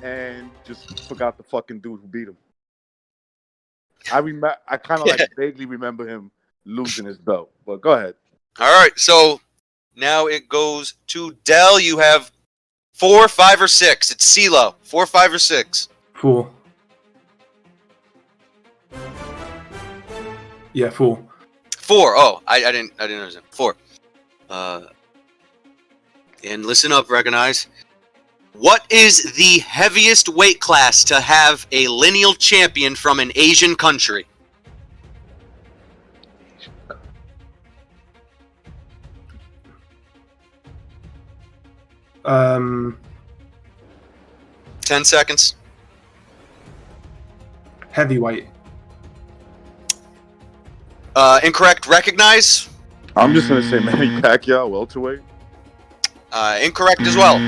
and just forgot the fucking dude who beat him. I kind of vaguely remember him losing his belt. But go ahead. All right, so now it goes to Del. You have 4, 5, or 6. It's CeeLo. 4, 5, or 6. 4. Yeah, 4. 4. Oh, I didn't understand. 4. And listen up, Recognize. What is the heaviest weight class to have a lineal champion from an Asian country? Um, 10 seconds. Heavyweight. Incorrect. Recognize. I'm just gonna say Manny Pacquiao, welterweight. Incorrect as well.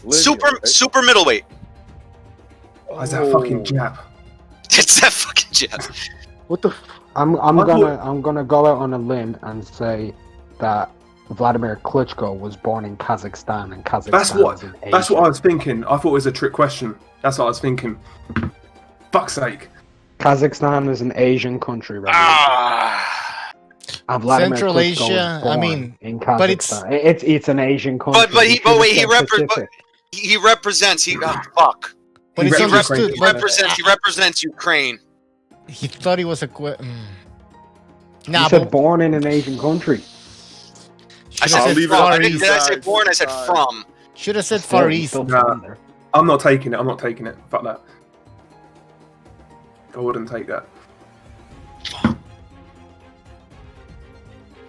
Super middleweight. Oh, is that fucking jab? It's that fucking jab. What the? I'm gonna go out on a limb and say that Vladimir Klitschko was born in Kazakhstan, and Kazakhstan is in Asia. That's what I was thinking. I thought it was a trick question. That's what I was thinking. Fuck's sake. Kazakhstan is an Asian country, right? And Vladimir Central Klitschko Asia, was born I mean, in but it's Kazakhstan. It's an Asian country. But You should have wait, said Pacific. he represents. Fuck. but it's represents understood. He But represents Ukraine. he thought he was a. You Nah, said but born in an Asian country. I should said have leave said it from. at Far Did I East. say born? I said from. Should have said Far East. Still Nah. from there. I'm not taking it. I'm not taking it. Fuck that. I wouldn't take that.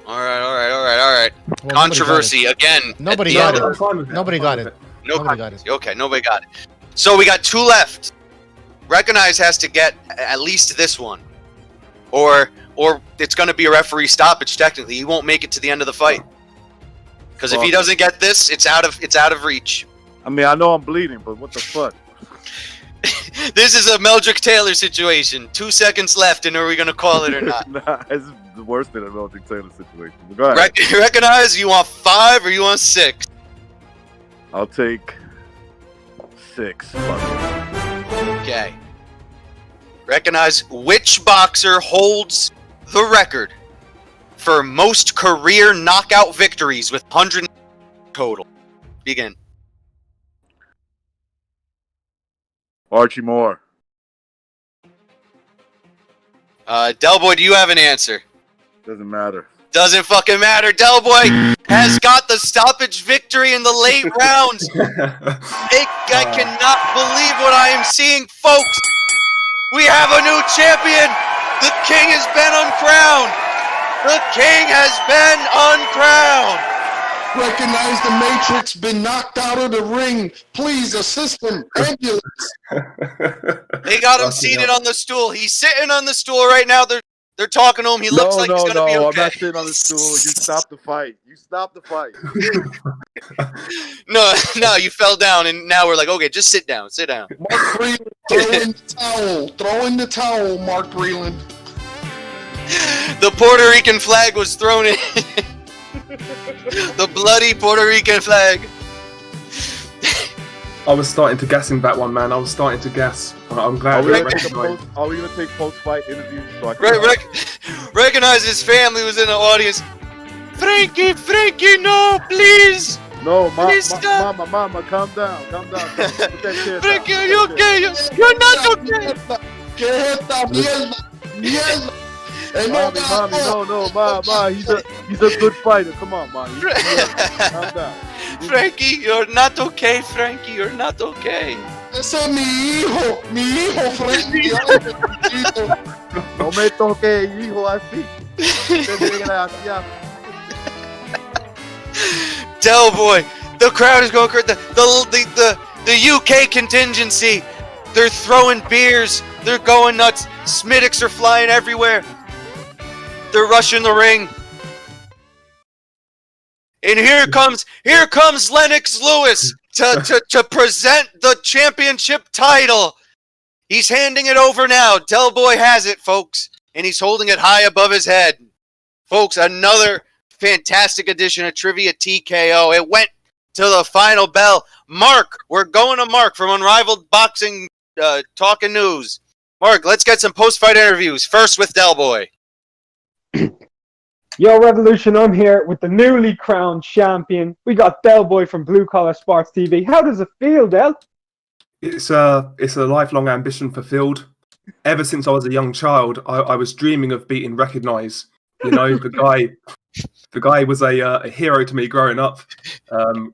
All right. Well, Controversy again. Nobody at got the it. end I'm of- fine with it. Nobody I'm fine got with it. No Nobody got it. Okay, nobody got it. So we got 2 left. Recognize has to get at least this one, or it's going to be a referee stoppage. Technically, he won't make it to the end of the fight because if he doesn't get this, it's out of reach. I mean, I know I'm bleeding, but what the fuck? This is a Meldrick Taylor situation. 2 seconds left, and are we going to call it or not? Nah, it's worse than a Meldrick Taylor situation. But go ahead. Recognize. You want 5 or you want 6? I'll take 6. Fuck it. Okay. Recognize which boxer holds the record for most career knockout victories with 100 total. Begin. Archie Moore. Del Boy, do you have an answer? Doesn't matter. Doesn't fucking matter. Del Boy has got the stoppage victory in the late rounds. I cannot believe what I am seeing, folks. We have a new champion. The king has been uncrowned. The king has been uncrowned. Recognize the Matrix been knocked out of the ring. Please assist him. Ambulance. They got him seated on the stool. He's sitting on the stool right now. They're talking to him. He looks like he's gonna be okay. I'm not sitting on the stool. You stop the fight. You stop the fight. No, you fell down, and now we're like, okay, just sit down. Sit down. Mark Breland, throw in the towel. Throw in the towel, Mark Breland. The Puerto Rican flag was thrown in. The bloody Puerto Rican flag. I was starting to gas in that one, man. I was starting to gas. I'm glad. Are we gonna take post-fight interviews? So I can Recognize his family was in the audience. Frankie, no, please. No, Please stop. mama, calm down. Put that chair Frankie, down. are you okay? You're not okay. ¿Qué es esta mierda? Mierda. Mommy, no, ma, he's a good fighter. Come on, ma. Calm down. Frankie, you're not okay. Frankie, you're not okay. Ese es mi hijo, Frankie. No me toque, hijo, así. Del Boy, the crowd is going crazy. The UK contingency, they're throwing beers. They're going nuts. Smittix are flying everywhere. They're rushing the ring. And here comes Lennox Lewis to present the championship title. He's handing it over now. Del Boy has it, folks, and he's holding it high above his head. Folks, another fantastic edition of Trivia TKO. It went to the final bell. Mark, we're going to Mark from Unrivaled Boxing Talking News. Mark, let's get some post-fight interviews. First with Del Boy. Yo, Revolution, I'm here with the newly crowned champion. We got Del Boy from Blue Collar Sports TV. How does it feel, Del? It's a lifelong ambition fulfilled. Ever since I was a young child, I was dreaming of beating Recognize. You know, the guy was a hero to me growing up.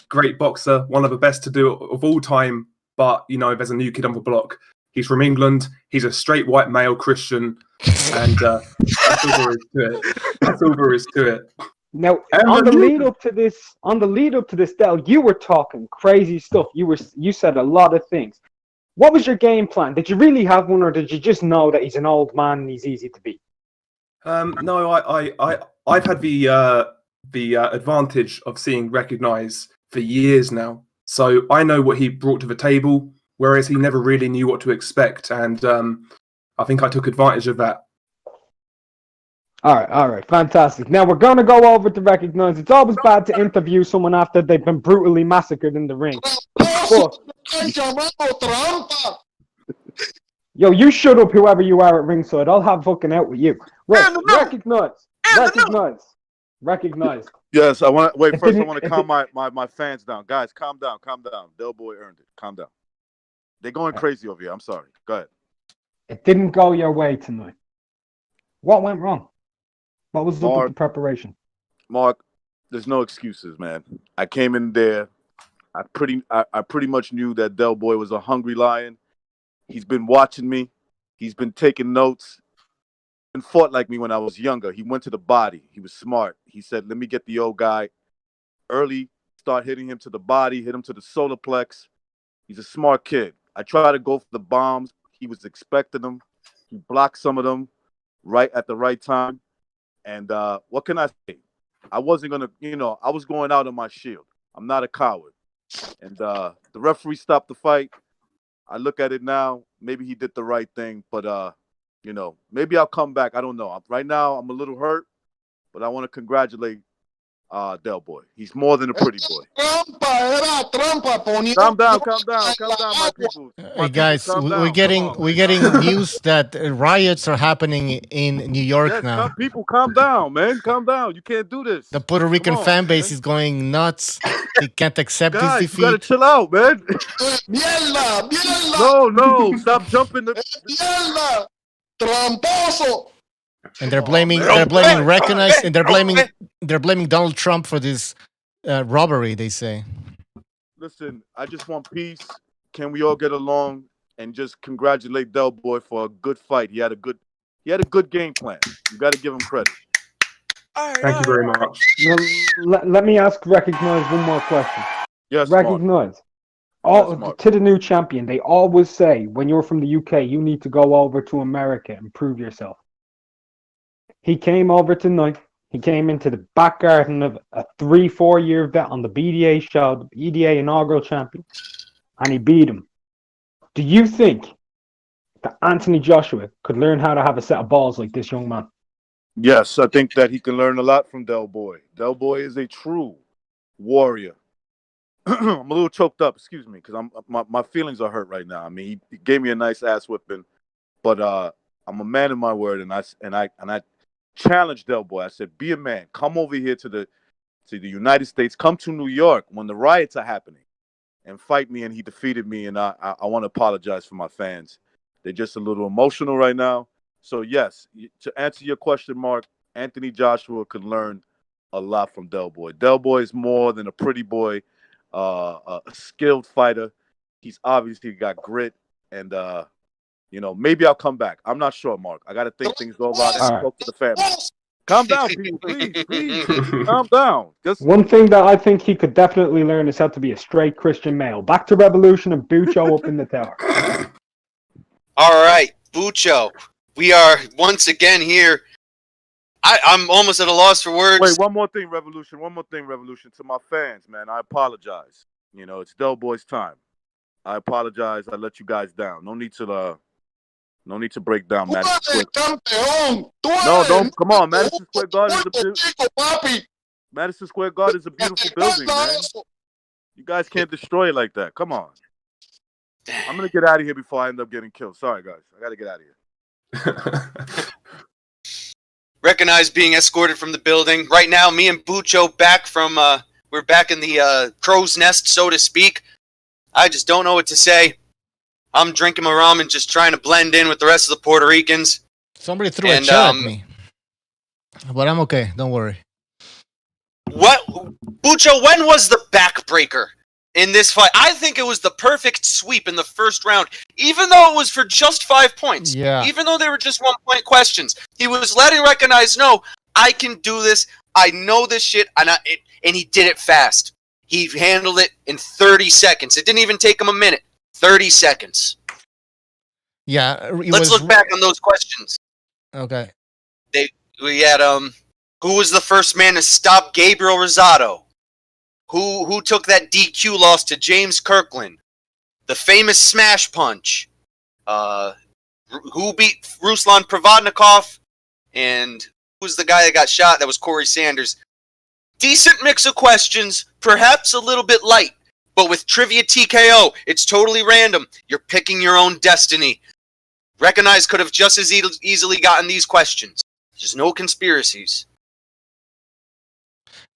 Great boxer, one of the best to do it of all time. But, you know, there's a new kid on the block. He's from England. He's a straight white male Christian. And that's all there is to it. Now, on the lead up to this, Del, you were talking crazy stuff. You said a lot of things. What was your game plan? Did you really have one, or did you just know that he's an old man and he's easy to beat? No, I've had the advantage of seeing Recognize for years now, so I know what he brought to the table, whereas he never really knew what to expect, and I think I took advantage of that. All right, fantastic. Now we're gonna go over to Recognize. It's always bad to interview someone after they've been brutally massacred in the ring. But, yo, you shut up, whoever you are at ringside. I'll have fucking out with you. Right, Recognize. Recognized. Yes, I want. Wait, It first I didn't- want to it calm my fans down. Guys, calm down. Del Boy earned it. Calm down. They're going crazy over here. I'm sorry. Go ahead. It didn't go your way tonight. What went wrong? What was up with the preparation? Mark, there's no excuses, man. I came in there. I pretty much knew that Del Boy was a hungry lion. He's been watching me. He's been taking notes. And fought like me when I was younger. He went to the body. He was smart. He said, "Let me get the old guy early. Start hitting him to the body. Hit him to the solar plex." He's a smart kid. I tried to go for the bombs. He was expecting them. He blocked some of them right at the right time. And what can I say? I wasn't going to, I was going out on my shield. I'm not a coward. And the referee stopped the fight. I look at it now. Maybe he did the right thing, but, maybe I'll come back. I don't know. Right now, I'm a little hurt, but I want to congratulate Del Boy. He's more than a pretty boy. Calm down, my people. Hey guys, we're getting news that riots are happening in New York now. People, calm down, man. Calm down. You can't do this. The Puerto Rican fan base is going nuts. They can't accept Guys, this defeat. you gotta chill out, man. No, stop jumping. Tramposo. And they're blaming recognized, and they're blaming Donald Trump for this robbery. They say. Listen, I just want peace. Can we all get along and just congratulate Del Boy for a good fight? He had a good game plan. You got to give him credit. Thank you very much. Let me recognize one more question. Yes, recognize. To the new champion, they always say when you're from the UK, you need to go over to America and prove yourself. He came over tonight. He came into the back garden of a 3-4 year vet on the BDA show, the BDA inaugural champion, and he beat him. Do you think that Anthony Joshua could learn how to have a set of balls like this young man? Yes, I think that he can learn a lot from Del Boy. Del Boy is a true warrior. I'm a little choked up, excuse me, because my feelings are hurt right now. I mean, he gave me a nice ass whipping, but I'm a man of my word, and I challenged Del Boy. I said, "Be a man. Come over here to the United States. Come to New York when the riots are happening, and fight me." And he defeated me, and I want to apologize for my fans. They're just a little emotional right now. So yes, to answer your question, Mark, Anthony Joshua could learn a lot from Del Boy. Del Boy is more than a pretty boy. A skilled fighter. He's obviously got grit, and maybe I'll come back. I'm not sure, Mark. I got to think things over. I spoke to the family. Calm down, people, please. Calm down. One thing that I think he could definitely learn is how to be a straight Christian male. Back to Revolution and Bucho up in the tower. All right, Bucho. We are once again here. I'm almost at a loss for words. Wait, one more thing, Revolution. To my fans, man, I apologize. It's Del Boy's time. I apologize. I let you guys down. No need to break down Madison Square. No, don't. Come on, Madison Square Garden is a beautiful building, man. You guys can't destroy it like that. Come on. I'm gonna get out of here before I end up getting killed. Sorry, guys. I gotta get out of here. Recognize being escorted from the building. Right now, me and Bucho we're back in the crow's nest, so to speak. I just don't know what to say. I'm drinking my rum and just trying to blend in with the rest of the Puerto Ricans. Somebody threw a chair at me. But I'm okay, don't worry. What? Bucho, when was the backbreaker in this fight? I think it was the perfect sweep in the first round, even though it was for just 5 points. Yeah. Even though they were just 1 point questions. He was letting Recognize know, I can do this. I know this shit. And he did it fast. He handled it in 30 seconds. It didn't even take him a minute. 30 seconds. Yeah. Let's look back on those questions. Okay. We had who was the first man to stop Gabriel Rosado? Who took that DQ loss to James Kirkland? The famous smash punch. Who beat Ruslan Provodnikov? And who was the guy that got shot? That was Corey Sanders. Decent mix of questions, perhaps a little bit light, but with trivia TKO, it's totally random. You're picking your own destiny. Recognize could have just as easily gotten these questions. There's no conspiracies.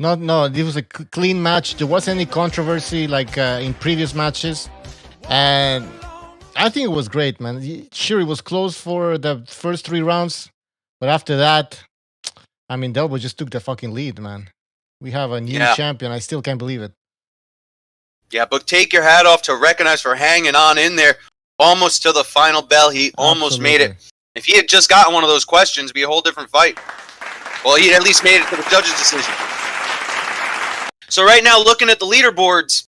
No, it was a clean match. There wasn't any controversy like in previous matches, and I think it was great, man. Sure, it was close for the first 3 rounds, but after that, I mean, Del Boy just took the fucking lead, man. We have a new champion. I still can't believe it. Yeah, but take your hat off to Recognize for hanging on in there almost to the final bell. He almost made it. If he had just gotten one of those questions, it'd be a whole different fight. Well, he at least made it to the judge's decision. So right now, looking at the leaderboards,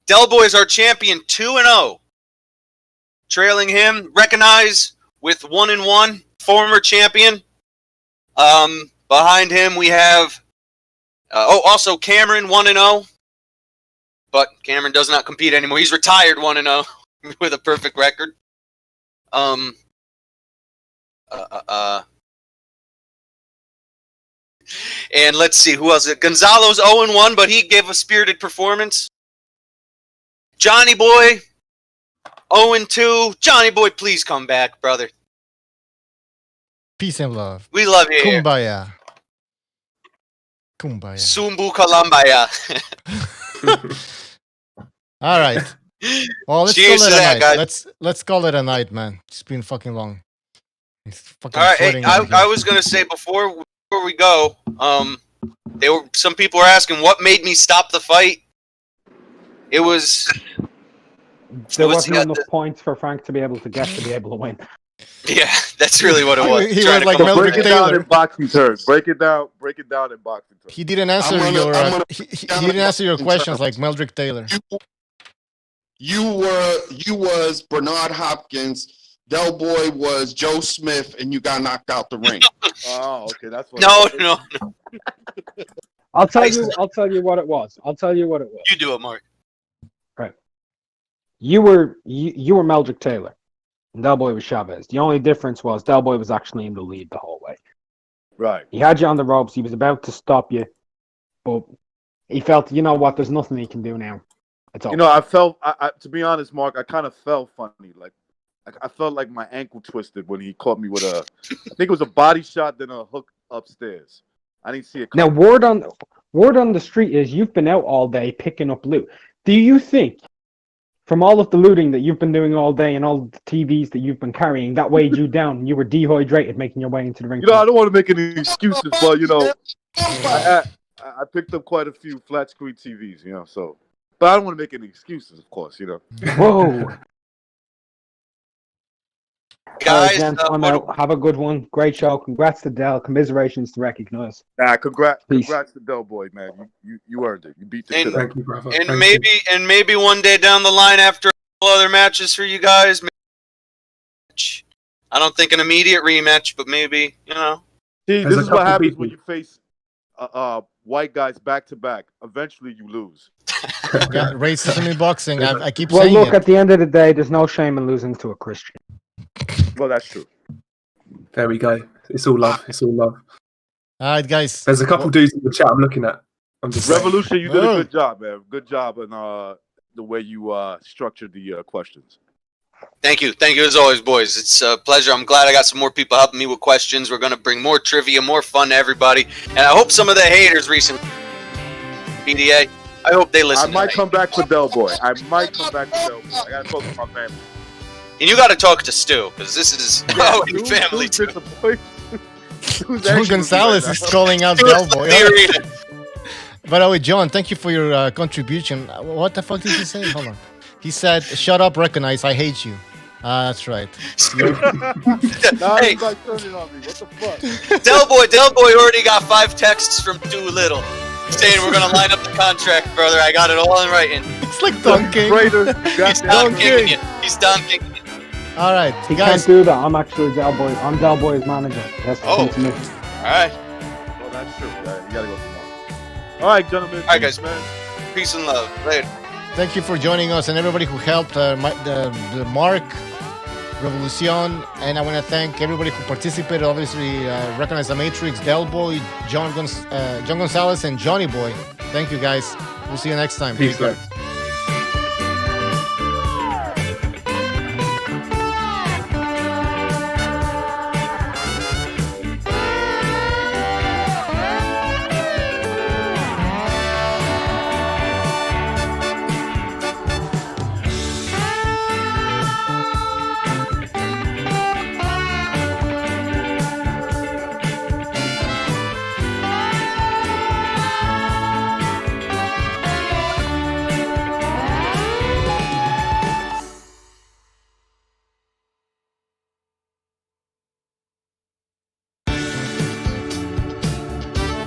Del Boy is our champion, 2-0. Trailing him, Recognize with 1-1, former champion. Behind him, we have also Cameron, 1-0. But Cameron does not compete anymore. He's retired 1-0 with a perfect record. And let's see, who else? Gonzalo's 0-1, but he gave a spirited performance. Johnny Boy, 0-2. Johnny Boy, please come back, brother. Peace and love. We love you. Kumbaya. Kumbaya. Sumbu Kalambaya. All right. Well, let's Cheers call it to a that, night. guys. Let's call it a night, man. It's been fucking long. It's fucking All right, sweating hey, over here. I was gonna say before we go, some people were asking what made me stop the fight. It was There wasn't enough points for Frank to be able to win. Yeah, that's really what it was. He was like Meldrick break it down Taylor. in boxing terms. Break it down in boxing terms. He didn't answer he didn't answer your questions like Meldrick Taylor. You was Bernard Hopkins. Del Boy was Joe Smith, and you got knocked out the ring. Oh, okay, that's what. No. I'll tell you what it was. You do it, Mark. Right. You were Meldrick Taylor, and Del Boy was Chavez. The only difference was Del Boy was actually in the lead the whole way. Right. He had you on the ropes. He was about to stop you, but he felt, you know what? There's nothing he can do now. It's over. You know, I felt. To be honest, Mark, I kind of felt funny. Like I felt like my ankle twisted when he caught me with I think it was a body shot, then a hook upstairs. I didn't see it. Now, word on the street is you've been out all day picking up loot. Do you think, from all of the looting that you've been doing all day and all the TVs that you've been carrying, that weighed you down and you were dehydrated making your way into the ring? You know, I don't want to make any excuses, but you know, I picked up quite a few flat screen TVs, you know, so. But I don't want to make any excuses, of course, you know. Whoa. Guys, gents, I'm out. Have a good one. Great show. Congrats to Del. Commiserations to Recognize. Congrats to Del Boy, man. You earned it. You beat the shit out. Thank you, brother. And maybe one day down the line after other matches for you guys. I don't think an immediate rematch, but maybe, you know. See, this is what happens when you face white guys back to back. Eventually, you lose. Yeah, racism in boxing. I keep Well, saying look, it. at the end of the day, there's no shame in losing to a Christian. Well, that's true. There we go. It's all love. It's all love. All right, guys. There's a couple dudes in the chat I'm looking at. I'm just saying. Revolution, you did a good job, man. Good job in the way you structured the questions. Thank you as always, boys. It's a pleasure. I'm glad I got some more people helping me with questions. We're going to bring more trivia, more fun to everybody. And I hope some of the haters recently, BDA, I hope they listen. I might come back for Del Boy. I got to talk to my family. And you got to talk to Stu, because this is our family too. John Gonzalez is calling out Del Boy. By the way, John, thank you for your contribution. What the fuck did he say? Hold on. He said, "Shut up, Recognize. I hate you." That's right. Hey, like turning on me. What the fuck? Del Boy already got 5 texts from Doolittle saying we're gonna line up the contract, brother. I got it all in writing. It's like dunking. He's dunking you. He's dunking. All right, He guys. can't do that. I'm actually Del Boy. I'm Del Boy's manager. That's Oh. to me. All right. Well, that's true. You gotta go tomorrow. All right, gentlemen. All right, guys. Peace and love. Later. Thank you for joining us and everybody who helped. The Mark, Revolucion, and I want to thank everybody who participated. Obviously, Recognize the Matrix, Del Boy, John Gonzalez, and Johnny Boy. Thank you, guys. We'll see you next time. Peace, Take care. guys.